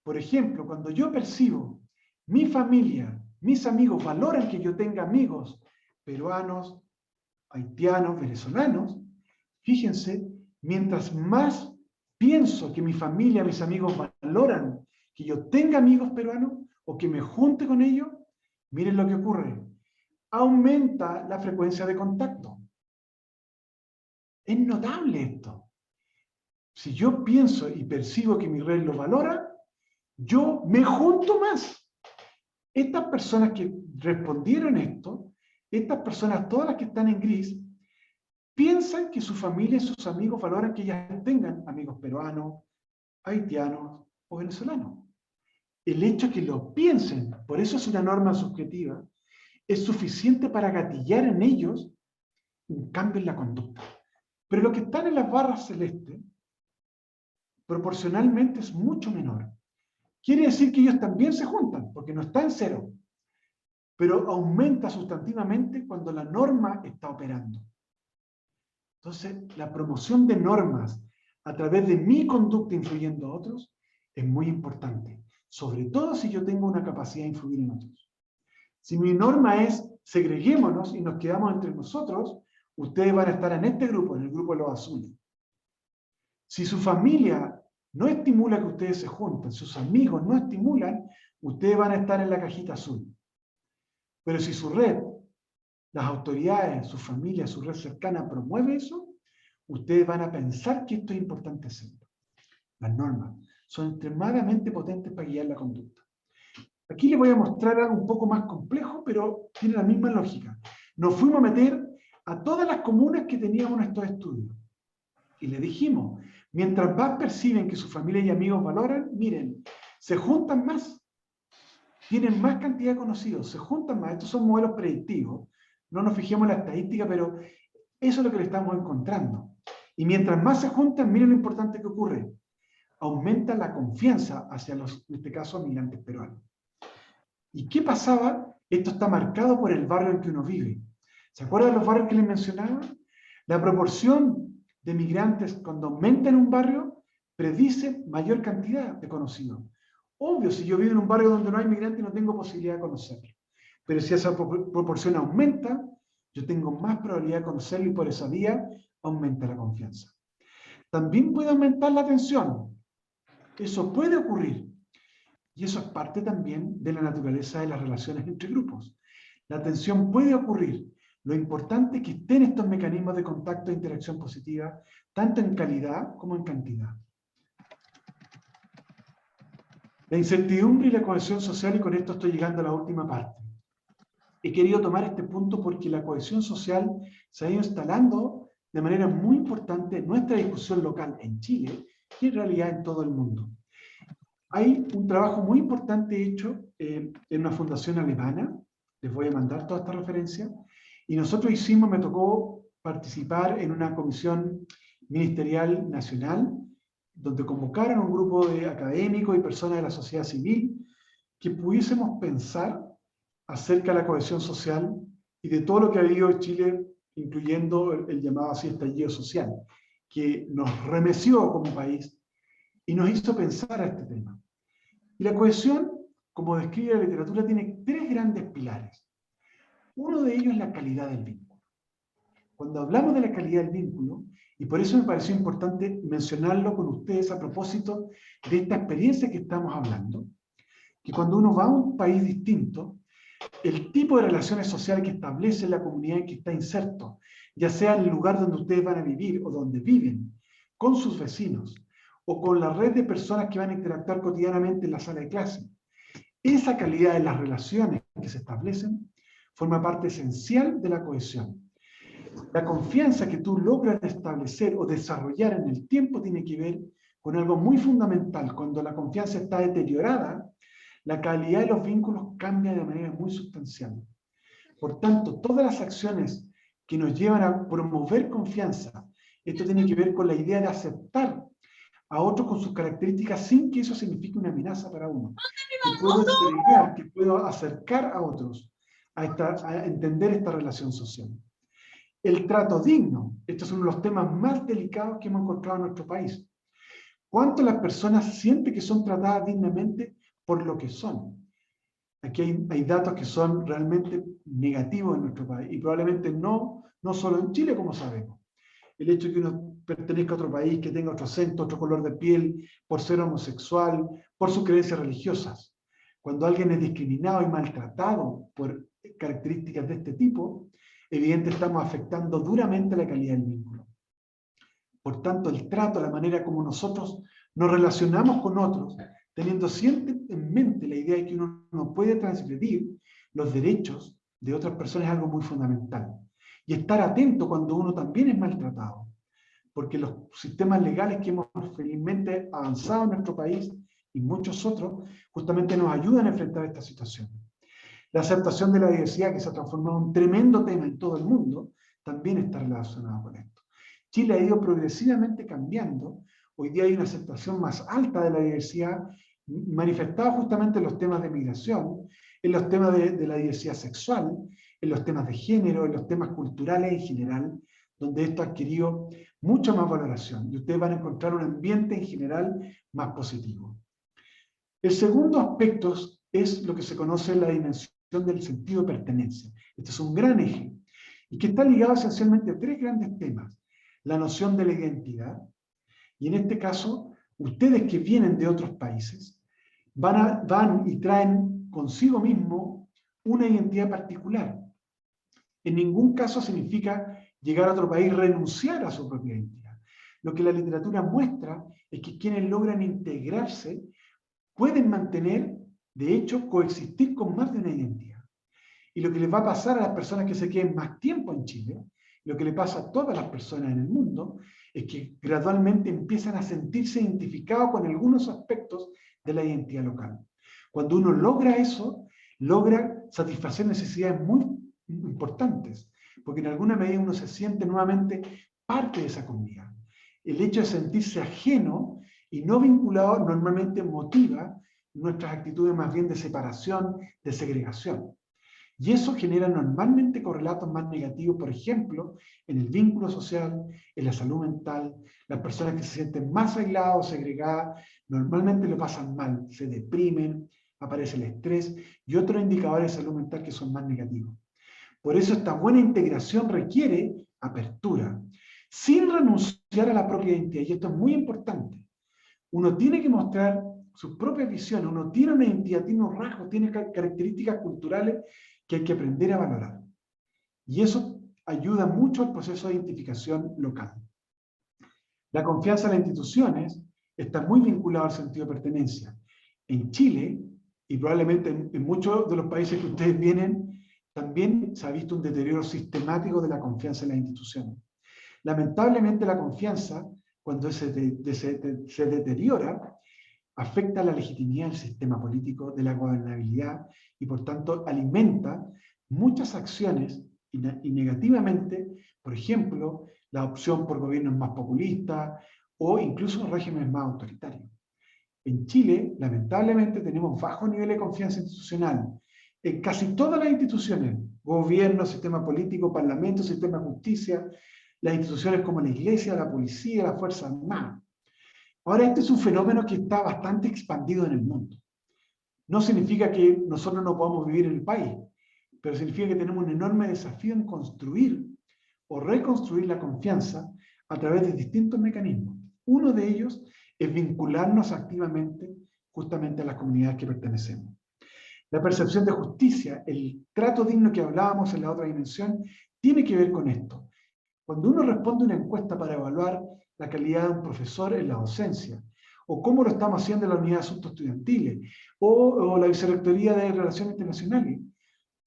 por ejemplo, cuando yo percibo mi familia, mis amigos valoran que yo tenga amigos peruanos, haitianos, venezolanos? Fíjense, mientras más pienso que mi familia, mis amigos valoran que yo tenga amigos peruanos o que me junte con ellos, miren lo que ocurre. Aumenta la frecuencia de contacto. Es notable esto. Si yo pienso y percibo que mi red lo valora, yo me junto más. Estas personas que respondieron esto, estas personas, todas las que están en gris, piensan que su familia y sus amigos valoran que ellas tengan amigos peruanos, haitianos o venezolanos. El hecho de que lo piensen, por eso es una norma subjetiva, es suficiente para gatillar en ellos un cambio en la conducta. Pero lo que están en las barras celestes, proporcionalmente es mucho menor. Quiere decir que ellos también se juntan, porque no está en cero, pero aumenta sustantivamente cuando la norma está operando. Entonces, la promoción de normas a través de mi conducta influyendo a otros es muy importante, sobre todo si yo tengo una capacidad de influir en otros. Si mi norma es segreguémonos y nos quedamos entre nosotros, ustedes van a estar en este grupo, en el grupo de los azules. Si su familia no estimula que ustedes se junten, sus amigos no estimulan, ustedes van a estar en la cajita azul. Pero si su red, las autoridades, su familia, su red cercana promueve eso, ustedes van a pensar que esto es importante hacerlo. Las normas son extremadamente potentes para guiar la conducta. Aquí les voy a mostrar algo un poco más complejo, pero tiene la misma lógica. Nos fuimos a meter a todas las comunas que teníamos en estos estudios. Y le dijimos, mientras más perciben que su familia y amigos valoran, miren, se juntan más, tienen más cantidad de conocidos, se juntan más. Estos son modelos predictivos. No nos fijemos en la estadística, pero eso es lo que le estamos encontrando. Y mientras más se juntan, miren lo importante que ocurre. Aumenta la confianza hacia los, en este caso, migrantes peruanos. ¿Y qué pasaba? Esto está marcado por el barrio en que uno vive. ¿Se acuerdan de los barrios que les mencionaba? La proporción de migrantes cuando aumenta en un barrio predice mayor cantidad de conocidos. Obvio, si yo vivo en un barrio donde no hay migrantes no tengo posibilidad de conocerlo. Pero si esa proporción aumenta, yo tengo más probabilidad de conocerlo y por esa vía aumenta la confianza. También puede aumentar la tensión. Eso puede ocurrir. Y eso es parte también de la naturaleza de las relaciones entre grupos. La tensión puede ocurrir. Lo importante es que estén estos mecanismos de contacto e interacción positiva, tanto en calidad como en cantidad. La incertidumbre y la cohesión social, y con esto estoy llegando a la última parte. He querido tomar este punto porque la cohesión social se ha ido instalando de manera muy importante en nuestra discusión local en Chile y en realidad en todo el mundo. Hay un trabajo muy importante hecho en una fundación alemana, les voy a mandar toda esta referencia, y nosotros me tocó participar en una comisión ministerial nacional, donde convocaron a un grupo de académicos y personas de la sociedad civil que pudiésemos pensar acerca de la cohesión social y de todo lo que ha habido en Chile, incluyendo el llamado así estallido social, que nos remeció como país y nos hizo pensar a este tema. Y la cohesión, como describe la literatura, tiene tres grandes pilares. Uno de ellos es la calidad del vínculo. Cuando hablamos de la calidad del vínculo, y por eso me pareció importante mencionarlo con ustedes a propósito de esta experiencia que estamos hablando, que cuando uno va a un país distinto, el tipo de relaciones sociales que establece la comunidad en que está inserto, ya sea en el lugar donde ustedes van a vivir o donde viven, con sus vecinos, o con la red de personas que van a interactuar cotidianamente en la sala de clase, esa calidad de las relaciones que se establecen forma parte esencial de la cohesión. La confianza que tú logras establecer o desarrollar en el tiempo tiene que ver con algo muy fundamental. Cuando la confianza está deteriorada, la calidad de los vínculos cambia de manera muy sustancial. Por tanto, todas las acciones que nos llevan a promover confianza, esto tiene que ver con la idea de aceptar a otros con sus características sin que eso signifique una amenaza para uno. Que puedo entregar, que puedo acercar a otros a entender esta relación social. El trato digno, este es uno de los temas más delicados que hemos encontrado en nuestro país. ¿Cuánto las personas sienten que son tratadas dignamente por lo que son? Aquí hay datos que son realmente negativos en nuestro país y probablemente no solo en Chile, como sabemos. El hecho de que uno pertenezca a otro país, que tenga otro acento, otro color de piel, por ser homosexual, por sus creencias religiosas. Cuando alguien es discriminado y maltratado por características de este tipo, evidentemente estamos afectando duramente la calidad del vínculo. Por tanto, el trato, la manera como nosotros nos relacionamos con otros, teniendo siempre en mente la idea de que uno no puede transgredir los derechos de otras personas, es algo muy fundamental. Y estar atento cuando uno también es maltratado, porque los sistemas legales que hemos felizmente avanzado en nuestro país y muchos otros, justamente nos ayudan a enfrentar esta situación. La aceptación de la diversidad, que se ha transformado en un tremendo tema en todo el mundo, también está relacionado con esto. Chile ha ido progresivamente cambiando. Hoy día hay una aceptación más alta de la diversidad, manifestada justamente en los temas de migración, en los temas de la diversidad sexual, en los temas de género, en los temas culturales en general, donde esto ha adquirido mucha más valoración y ustedes van a encontrar un ambiente en general más positivo. El segundo aspecto es lo que se conoce la dimensión del sentido de pertenencia. Este es un gran eje y que está ligado esencialmente a tres grandes temas. La noción de la identidad, y en este caso, ustedes que vienen de otros países van y traen consigo mismo una identidad particular. En ningún caso significa llegar a otro país y renunciar a su propia identidad. Lo que la literatura muestra es que quienes logran integrarse pueden mantener, de hecho, coexistir con más de una identidad. Y lo que les va a pasar a las personas que se queden más tiempo en Chile, lo que le pasa a todas las personas en el mundo, es que gradualmente empiezan a sentirse identificados con algunos aspectos de la identidad local. Cuando uno logra eso, logra satisfacer necesidades muy importantes, porque en alguna medida uno se siente nuevamente parte de esa comunidad. El hecho de sentirse ajeno y no vinculado normalmente motiva nuestras actitudes más bien de separación, de segregación. Y eso genera normalmente correlatos más negativos, por ejemplo, en el vínculo social, en la salud mental. Las personas que se sienten más aisladas o segregadas normalmente lo pasan mal, se deprimen, aparece el estrés y otros indicadores de salud mental que son más negativos. Por eso esta buena integración requiere apertura, sin renunciar a la propia identidad. Y esto es muy importante. Uno tiene que mostrar sus propias visiones, uno tiene una identidad, tiene unos rasgos, tiene características culturales que hay que aprender a valorar. Y eso ayuda mucho al proceso de identificación local. La confianza en las instituciones está muy vinculada al sentido de pertenencia. En Chile, y probablemente en muchos de los países que ustedes vienen, también se ha visto un deterioro sistemático de la confianza en las instituciones. Lamentablemente la confianza, cuando se deteriora, afecta la legitimidad del sistema político, de la gobernabilidad y por tanto alimenta muchas acciones y negativamente, por ejemplo, la opción por gobiernos más populistas o incluso regímenes más autoritarios. En Chile, lamentablemente, tenemos bajo nivel de confianza institucional en casi todas las instituciones, gobierno, sistema político, parlamento, sistema de justicia, las instituciones como la iglesia, la policía, las fuerzas armadas. Ahora, este es un fenómeno que está bastante expandido en el mundo. No significa que nosotros no podamos vivir en el país, pero significa que tenemos un enorme desafío en construir o reconstruir la confianza a través de distintos mecanismos. Uno de ellos es vincularnos activamente justamente a las comunidades que pertenecemos. La percepción de justicia, el trato digno que hablábamos en la otra dimensión, tiene que ver con esto. Cuando uno responde una encuesta para evaluar la calidad de un profesor en la docencia, o cómo lo estamos haciendo en la unidad de asuntos estudiantiles, o la vicerrectoría de Relaciones Internacionales,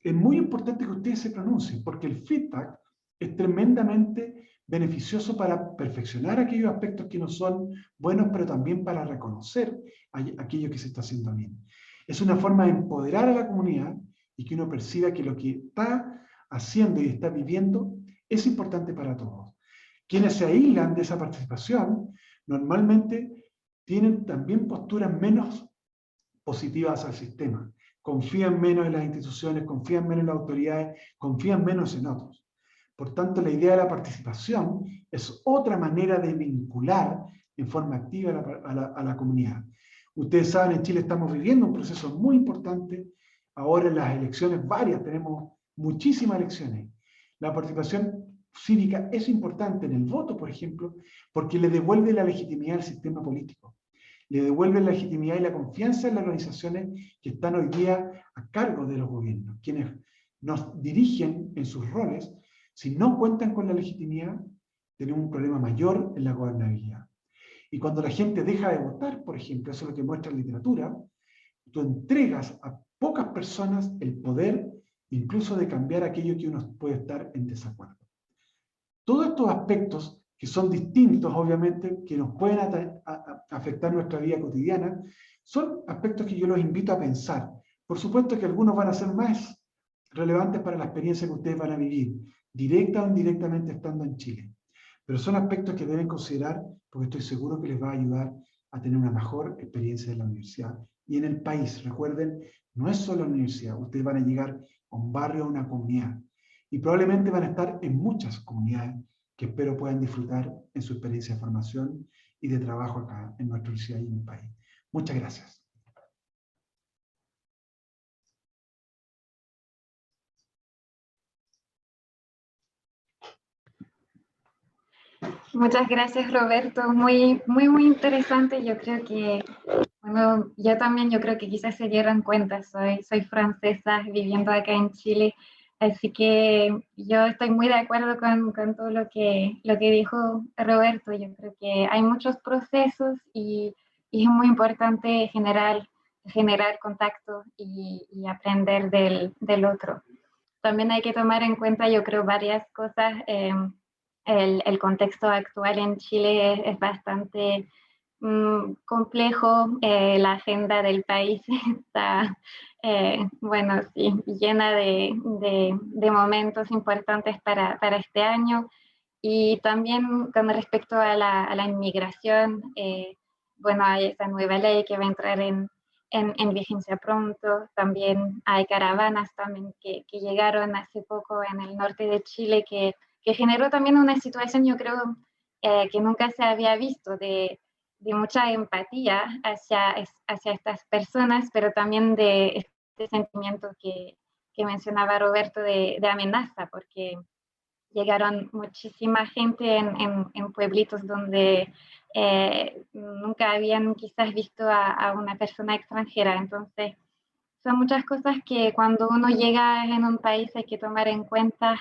es muy importante que ustedes se pronuncien, porque el feedback es tremendamente beneficioso para perfeccionar aquellos aspectos que no son buenos, pero también para reconocer aquello que se está haciendo bien. Es una forma de empoderar a la comunidad y que uno perciba que lo que está haciendo y está viviendo es importante para todos. Quienes se aíslan de esa participación normalmente tienen también posturas menos positivas al sistema. Confían menos en las instituciones, confían menos en las autoridades, confían menos en otros. Por tanto, la idea de la participación es otra manera de vincular en forma activa a la comunidad. Ustedes saben, en Chile estamos viviendo un proceso muy importante. Ahora en las elecciones varias, tenemos muchísimas elecciones. La participación cívica es importante en el voto, por ejemplo, porque le devuelve la legitimidad al sistema político. Le devuelve la legitimidad y la confianza en las organizaciones que están hoy día a cargo de los gobiernos. Quienes nos dirigen en sus roles, si no cuentan con la legitimidad, tenemos un problema mayor en la gobernabilidad. Y cuando la gente deja de votar, por ejemplo, eso es lo que muestra la literatura, tú entregas a pocas personas el poder incluso de cambiar aquello que uno puede estar en desacuerdo. Todos estos aspectos que son distintos, obviamente, que nos pueden afectar nuestra vida cotidiana, son aspectos que yo los invito a pensar. Por supuesto que algunos van a ser más relevantes para la experiencia que ustedes van a vivir, directa o indirectamente estando en Chile. Pero son aspectos que deben considerar porque estoy seguro que les va a ayudar a tener una mejor experiencia en la universidad y en el país. Recuerden, no es solo la universidad, ustedes van a llegar a un barrio, a una comunidad, y probablemente van a estar en muchas comunidades que espero puedan disfrutar en su experiencia de formación y de trabajo acá en nuestra universidad y en el país. Muchas gracias. Muchas gracias, Roberto. Muy interesante. Yo creo que, bueno, yo también, yo creo que quizás se dieron cuenta, soy francesa viviendo acá en Chile, así que yo estoy muy de acuerdo con todo lo que dijo Roberto. Yo creo que hay muchos procesos y es muy importante generar contacto y aprender del otro. También hay que tomar en cuenta, yo creo, varias cosas. El contexto actual en Chile es bastante complejo. La agenda del país está, bueno, sí, llena de momentos importantes para este año. Y también con respecto a la inmigración, bueno, hay esa nueva ley que va a entrar en vigencia pronto. También hay caravanas también que llegaron hace poco en el norte de Chile que generó también una situación, yo creo, que nunca se había visto, de mucha empatía hacia estas personas, pero también de este sentimiento que mencionaba Roberto de amenaza, porque llegaron muchísima gente en pueblitos donde nunca habían quizás visto a una persona extranjera. Entonces, son muchas cosas que cuando uno llega en un país hay que tomar en cuenta,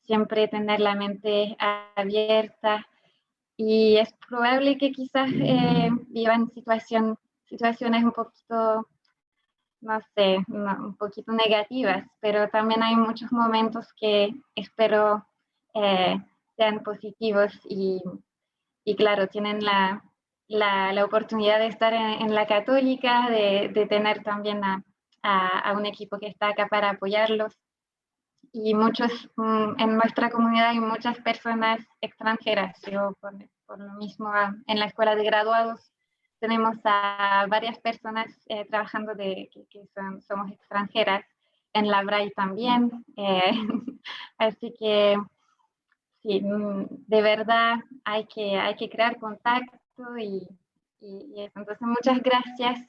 siempre tener la mente abierta, y es probable que quizás vivan situaciones un poquito, no sé, un poquito negativas, pero también hay muchos momentos que espero sean positivos y claro, tienen la oportunidad de estar en la Católica, de tener también a un equipo que está acá para apoyarlos. Y en nuestra comunidad hay muchas personas extranjeras. Yo, por lo mismo, en la escuela de graduados tenemos a varias personas trabajando que somos extranjeras. En la BRAI también. Así que sí, de verdad hay que crear contacto y eso. Entonces, muchas gracias,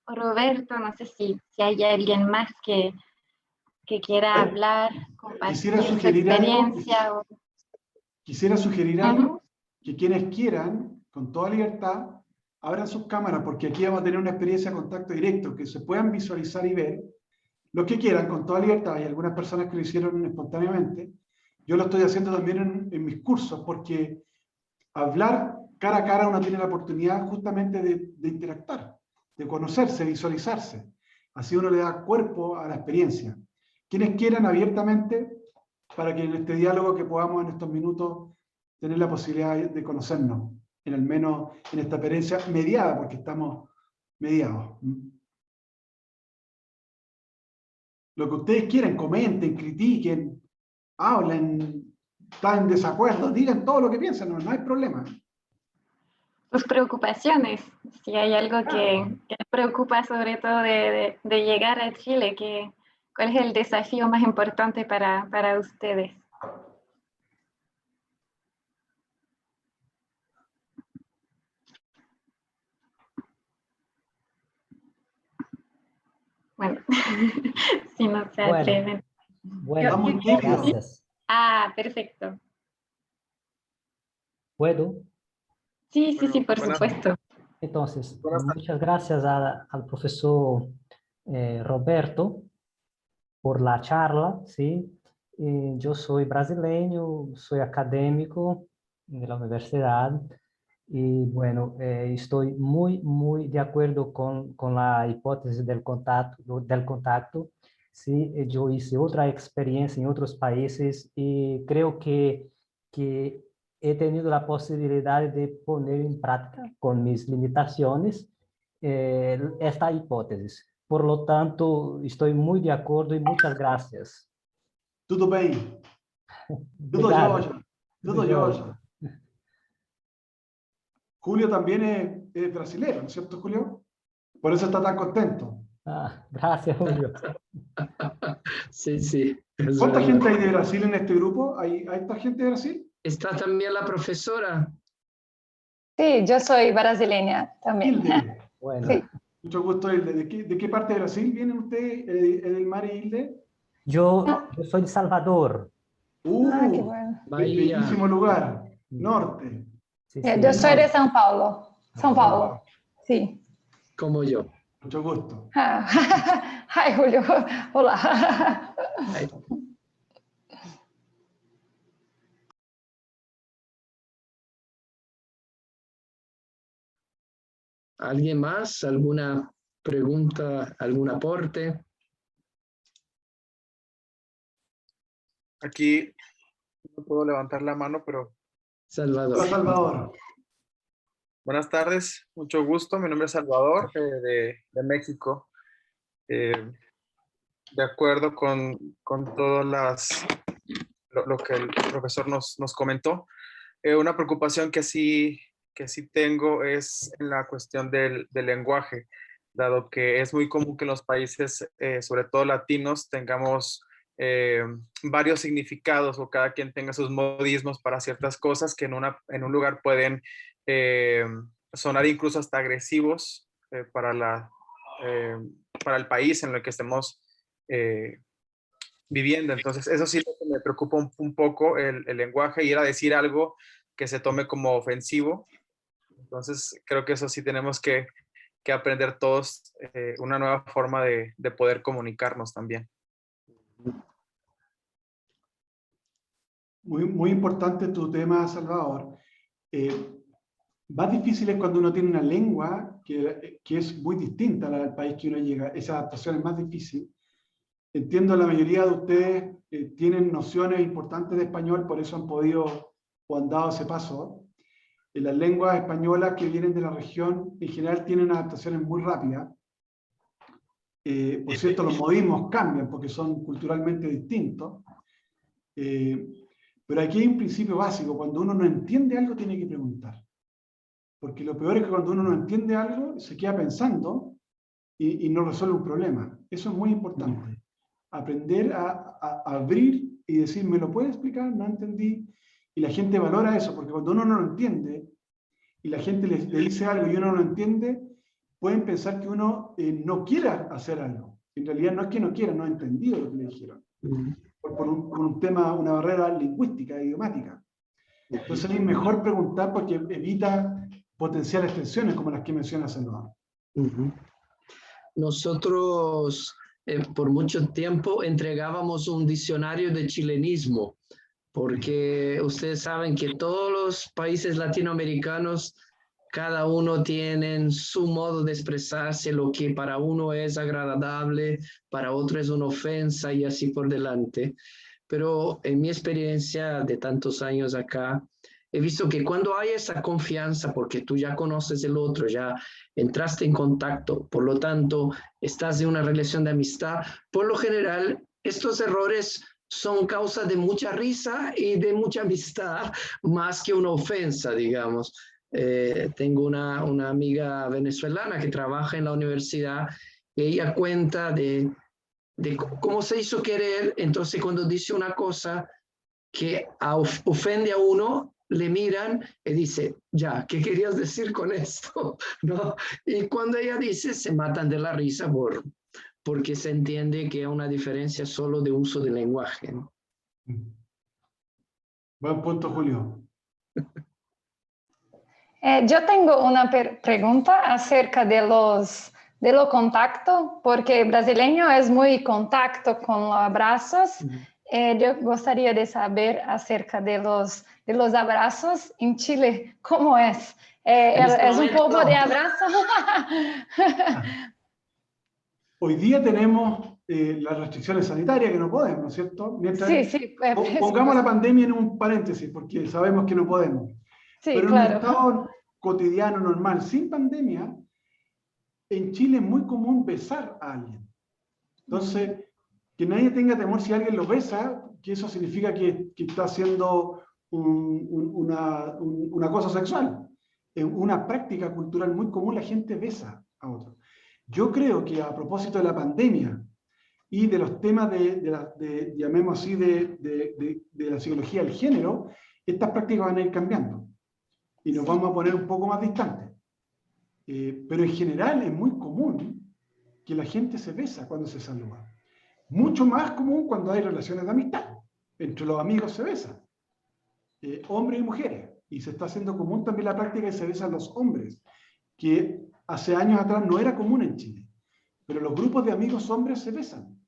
Roberto. No sé si hay alguien más que quiera hablar, compartir su experiencia. Quisiera sugerir algo, que quienes quieran, con toda libertad, abran sus cámaras, porque aquí vamos a tener una experiencia de contacto directo, que se puedan visualizar y ver lo que quieran con toda libertad. Hay algunas personas que lo hicieron espontáneamente. Yo lo estoy haciendo también en mis cursos, porque hablar cara a cara uno tiene la oportunidad justamente de interactuar, de conocerse, visualizarse. Así uno le da cuerpo a la experiencia. Quienes quieran abiertamente, para que en este diálogo que podamos en estos minutos tener la posibilidad de conocernos, en al menos en esta experiencia mediada, porque estamos mediados. Lo que ustedes quieran, comenten, critiquen, hablen, están en desacuerdo, digan todo lo que piensan, no hay problema. Sus preocupaciones, si hay algo que les preocupa sobre todo de llegar a Chile, ¿cuál es el desafío más importante para ustedes? Bueno, si no se atreven. Bueno, gracias. Ah, perfecto. ¿Puedo? Sí, por supuesto. Entonces, muchas gracias al profesor Roberto por la charla, ¿sí? Yo soy brasileño, soy académico de la universidad y bueno, estoy muy de acuerdo con la hipótesis del contacto. Sí, yo hice otra experiencia en otros países y creo que he tenido la posibilidad de poner en práctica con mis limitaciones esta hipótesis. Por lo tanto, estoy muy de acuerdo y muchas gracias. Tudo bem? Tudo Obrigado. jóia? Tudo jóia. Julio también es brasileño, ¿no es cierto, Julio? Por eso está tan contento. Ah, gracias, Julio. Sí, sí. Es ¿Cuánta verdad. gente hay de Brasil en este grupo? ¿Hay esta gente de Brasil? Está también la profesora. Sí, yo soy brasileña también. Hilde. Bueno, Sí. Mucho gusto, Hilde. ¿De qué parte de Brasil vienen ustedes, Edelmar y Hilde? yo soy de Salvador. Ah, qué bueno. Bahía. Bellísimo lugar. Norte. Sí, Yo sí. soy de São Paulo. São Paulo. Sí. Como yo. Mucho gusto. Ah. Hi, Julio. Hola. Ay. ¿Alguien más? ¿Alguna pregunta? ¿Algún aporte? Aquí no puedo levantar la mano, pero Salvador. Hola, Salvador. buenas tardes, mucho gusto. Mi nombre es Salvador, de México. De acuerdo con todas lo que el profesor nos comentó. Una preocupación que sí tengo es en la cuestión del lenguaje, dado que es muy común que en los países, sobre todo latinos, tengamos varios significados o cada quien tenga sus modismos para ciertas cosas que en un lugar pueden sonar incluso hasta agresivos para el país en el que estemos viviendo. Entonces, eso sí me preocupa un poco el lenguaje, ir a decir algo que se tome como ofensivo. Entonces, creo que eso sí tenemos que aprender todos una nueva forma de poder comunicarnos también. Muy importante tu tema, Salvador. Más difícil es cuando uno tiene una lengua que es muy distinta a la del país que uno llega. Esa adaptación es más difícil. Entiendo la mayoría de ustedes tienen nociones importantes de español, por eso han podido o han dado ese paso. Las lenguas españolas que vienen de la región en general tienen adaptaciones muy rápidas. Por cierto, los modismos cambian porque son culturalmente distintos. Pero aquí hay un principio básico: cuando uno no entiende algo tiene que preguntar. Porque lo peor es que cuando uno no entiende algo se queda pensando y no resuelve un problema. Eso es muy importante. Aprender a abrir y decir, ¿me lo puede explicar? No entendí. Y la gente valora eso, porque cuando uno no lo entiende y la gente le dice algo y uno no lo entiende, pueden pensar que uno no quiera hacer algo. En realidad no es que no quiera, no ha entendido lo que le dijeron. Por un tema, una barrera lingüística, idiomática. Entonces es mejor preguntar porque evita potenciales tensiones como las que menciona Salvador. Nosotros por mucho tiempo entregábamos un diccionario de chilenismo, porque ustedes saben que todos los países latinoamericanos, cada uno tiene su modo de expresarse, lo que para uno es agradable, para otro es una ofensa y así por delante. Pero en mi experiencia de tantos años acá, he visto que cuando hay esa confianza, porque tú ya conoces el otro, ya entraste en contacto, por lo tanto, estás en una relación de amistad, por lo general, estos errores son causa de mucha risa y de mucha amistad, más que una ofensa, digamos. Tengo una amiga venezolana que trabaja en la universidad y ella cuenta de cómo se hizo querer. Entonces, cuando dice una cosa que ofende a uno, le miran y dice, ya, ¿qué querías decir con esto? ¿No? Y cuando ella dice, se matan de la risa porque se entiende que hay una diferencia solo de uso del lenguaje, ¿no? Buen punto, Julio. Yo tengo una pregunta acerca de los contacto, porque el brasileño es muy contacto con los abrazos. Yo gustaría de saber acerca de los abrazos en Chile. ¿Cómo es? ¿Es un poco de abrazo? Hoy día tenemos las restricciones sanitarias que no podemos, ¿no es cierto? Mientras, Sí. Pongamos la pandemia en un paréntesis, porque sabemos que no podemos. Sí, Pero claro. en un estado cotidiano, normal, sin pandemia, en Chile es muy común besar a alguien. Entonces, que nadie tenga temor si alguien lo besa, que eso significa que está haciendo una cosa sexual. Es una práctica cultural muy común, la gente besa a otro. Yo creo que a propósito de la pandemia y de los temas llamemos así, de la psicología del género, estas prácticas van a ir cambiando y nos vamos a poner un poco más distantes. Pero en general es muy común que la gente se besa cuando se saluda. Mucho más común cuando hay relaciones de amistad. Entre los amigos se besan. Hombres y mujeres. Y se está haciendo común también la práctica de se besan los hombres, que hace años atrás no era común en Chile. Pero los grupos de amigos hombres se besan.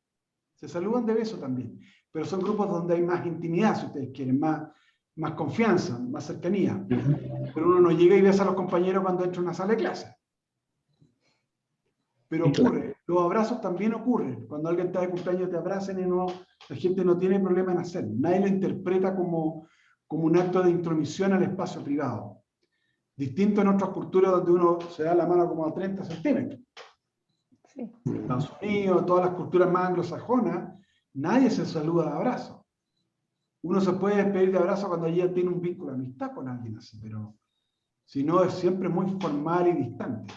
Se saludan de beso también. Pero son grupos donde hay más intimidad, si ustedes quieren, más confianza, más cercanía. Pero uno no llega y besa a los compañeros cuando entra a una sala de clase. Pero ocurre. Los abrazos también ocurren. Cuando alguien está de cumpleaños te abrazan y la gente no tiene problema en hacerlo. Nadie lo interpreta como un acto de intromisión al espacio privado. Distinto en otras culturas donde uno se da la mano como a 30 centímetros. Sí. En Estados Unidos, todas las culturas más anglosajonas, nadie se saluda de abrazo. Uno se puede despedir de abrazo cuando ya tiene un vínculo de amistad con alguien así, pero si no es siempre muy formal y distante.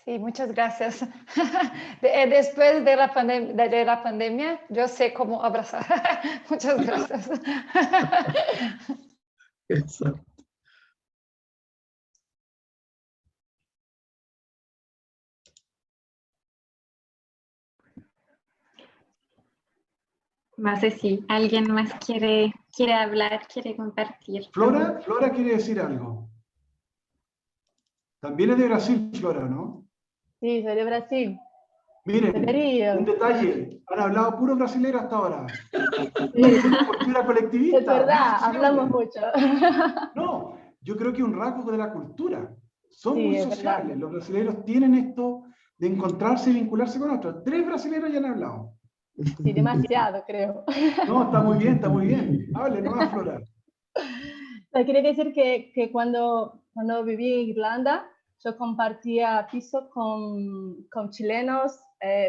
Sí, muchas gracias. Después de la pandemia, yo sé cómo abrazar. Muchas gracias. Exacto. No sé si alguien más quiere hablar, quiere compartir. Flora quiere decir algo. También es de Brasil, Flora, ¿no? Sí, soy de Brasil. Miren, Debería. un detalle. Han hablado puro brasileño hasta ahora. Sí, Cultura colectivista. es verdad, muy hablamos sociable. mucho. No, yo creo que es un rasgo de la cultura. Son Sí, muy es sociables. verdad. Los brasileños tienen esto de encontrarse y vincularse con otros. 3 brasileños ya han hablado. Sí, demasiado, creo. No, está muy bien, está muy bien. Hable, no va a aflorar. Quería decir que cuando viví en Irlanda, yo compartía piso con chilenos,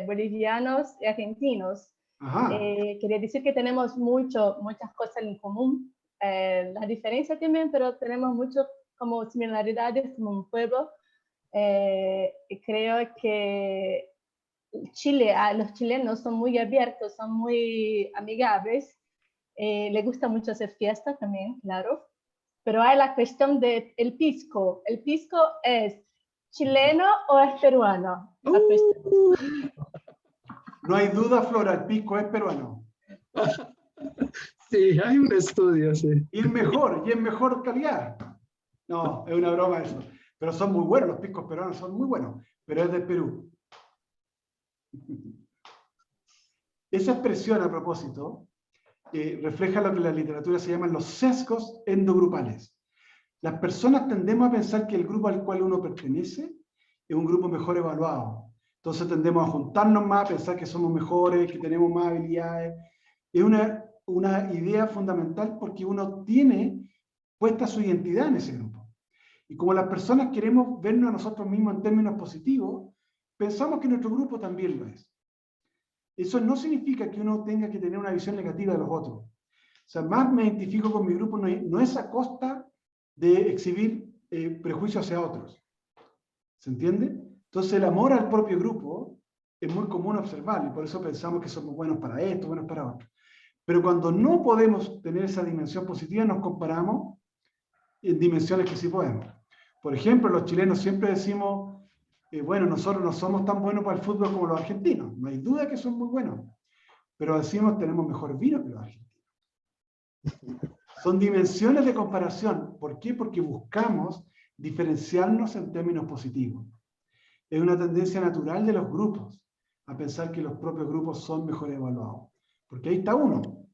bolivianos y argentinos. Ajá. Quería decir que tenemos muchas cosas en común. Las diferencias también, pero tenemos mucho como similaridades como un pueblo. Creo que Chile, los chilenos son muy abiertos, son muy amigables. Les gusta mucho hacer fiesta también, claro. Pero hay la cuestión del pisco. ¿El pisco es chileno o es peruano? No hay duda, Flora, el pisco es peruano. Sí, hay un estudio, sí. Y es mejor calidad. No, es una broma eso. Pero son muy buenos, los piscos peruanos son muy buenos. Pero es de Perú. Esa expresión, a propósito, refleja lo que en la literatura se llaman los sesgos endogrupales. Las personas tendemos a pensar que el grupo al cual uno pertenece es un grupo mejor evaluado. Entonces tendemos a juntarnos más, a pensar que somos mejores, que tenemos más habilidades. Es una idea fundamental porque uno tiene puesta su identidad en ese grupo. Y como las personas queremos vernos a nosotros mismos en términos positivos, pensamos que nuestro grupo también lo es. Eso no significa que uno tenga que tener una visión negativa de los otros. O sea, más me identifico con mi grupo no es a costa de exhibir prejuicios hacia otros. ¿Se entiende? Entonces el amor al propio grupo es muy común observarlo y por eso pensamos que somos buenos para esto, buenos para otro. Pero cuando no podemos tener esa dimensión positiva, nos comparamos en dimensiones que sí podemos. Por ejemplo, los chilenos siempre decimos, bueno, nosotros no somos tan buenos para el fútbol como los argentinos. No hay duda que son muy buenos. Pero decimos, tenemos mejor vino que los argentinos. Son dimensiones de comparación. ¿Por qué? Porque buscamos diferenciarnos en términos positivos. Es una tendencia natural de los grupos a pensar que los propios grupos son mejor evaluados. porque ahí está uno.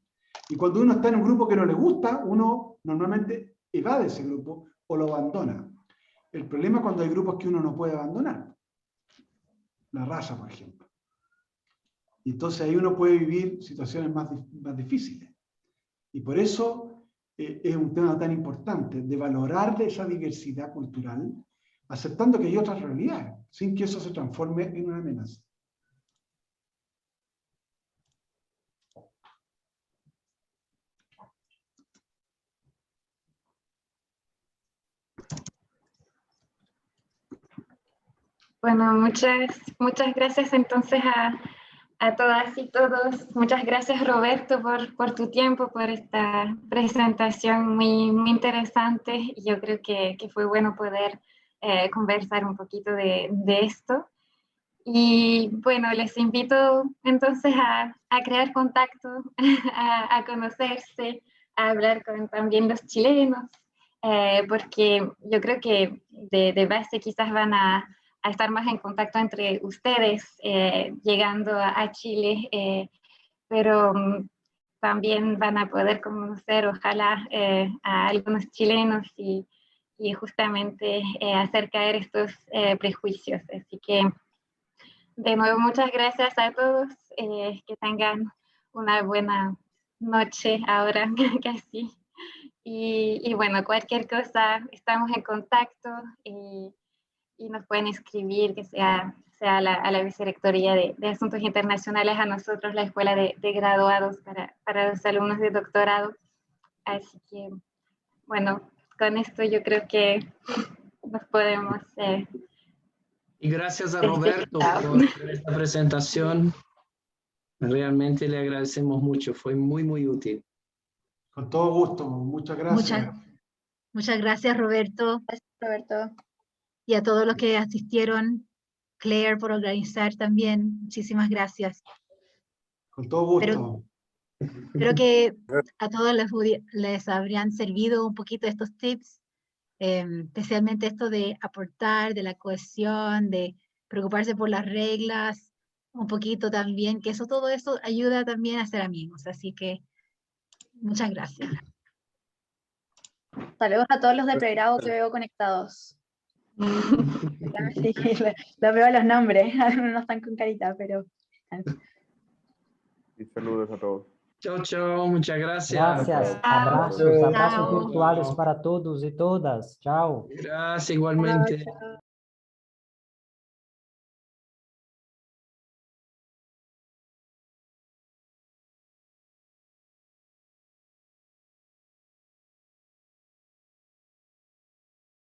Y cuando uno está en un grupo que no le gusta, uno normalmente evade ese grupo o lo abandona. El problema es cuando hay grupos que uno no puede abandonar. La raza, por ejemplo. Y entonces ahí uno puede vivir situaciones más difíciles. Y por eso es un tema tan importante, de valorar esa diversidad cultural, aceptando que hay otras realidades, sin que eso se transforme en una amenaza. Bueno, muchas gracias entonces a todas y todos. Muchas gracias, Roberto, por tu tiempo, por esta presentación muy interesante. Y yo creo que fue bueno poder conversar un poquito de esto. Y bueno, les invito entonces a crear contacto, a conocerse, a hablar con también los chilenos, porque yo creo que de base quizás van a estar más en contacto entre ustedes llegando a Chile, pero también van a poder conocer, ojalá, a algunos chilenos y justamente hacer caer estos prejuicios. Así que, de nuevo, muchas gracias a todos, que tengan una buena noche ahora casi. Y bueno, cualquier cosa, estamos en contacto y nos pueden escribir, que sea a la Vicerrectoría de Asuntos Internacionales, a nosotros, la Escuela de Graduados para los alumnos de doctorado. Así que, bueno, con esto yo creo que nos podemos... Y gracias a Roberto por esta presentación. Realmente le agradecemos mucho, fue muy útil. Con todo gusto, muchas gracias. Muchas gracias, Roberto. Gracias, Roberto. Y a todos los que asistieron, Claire por organizar también, muchísimas gracias. Con todo gusto. Espero que a todos les habrían servido un poquito estos tips, especialmente esto de aportar, de la cohesión, de preocuparse por las reglas, un poquito también, que todo eso ayuda también a ser amigos, así que muchas gracias. Saludos a todos los de pregrado que veo conectados. Sí, los veo a los nombres, no están con carita, pero... Y saludos a todos. Chao, muchas gracias. Gracias. Chao. Abrazos Chao. virtuales para todos y todas. Chao. Gracias igualmente. Chao.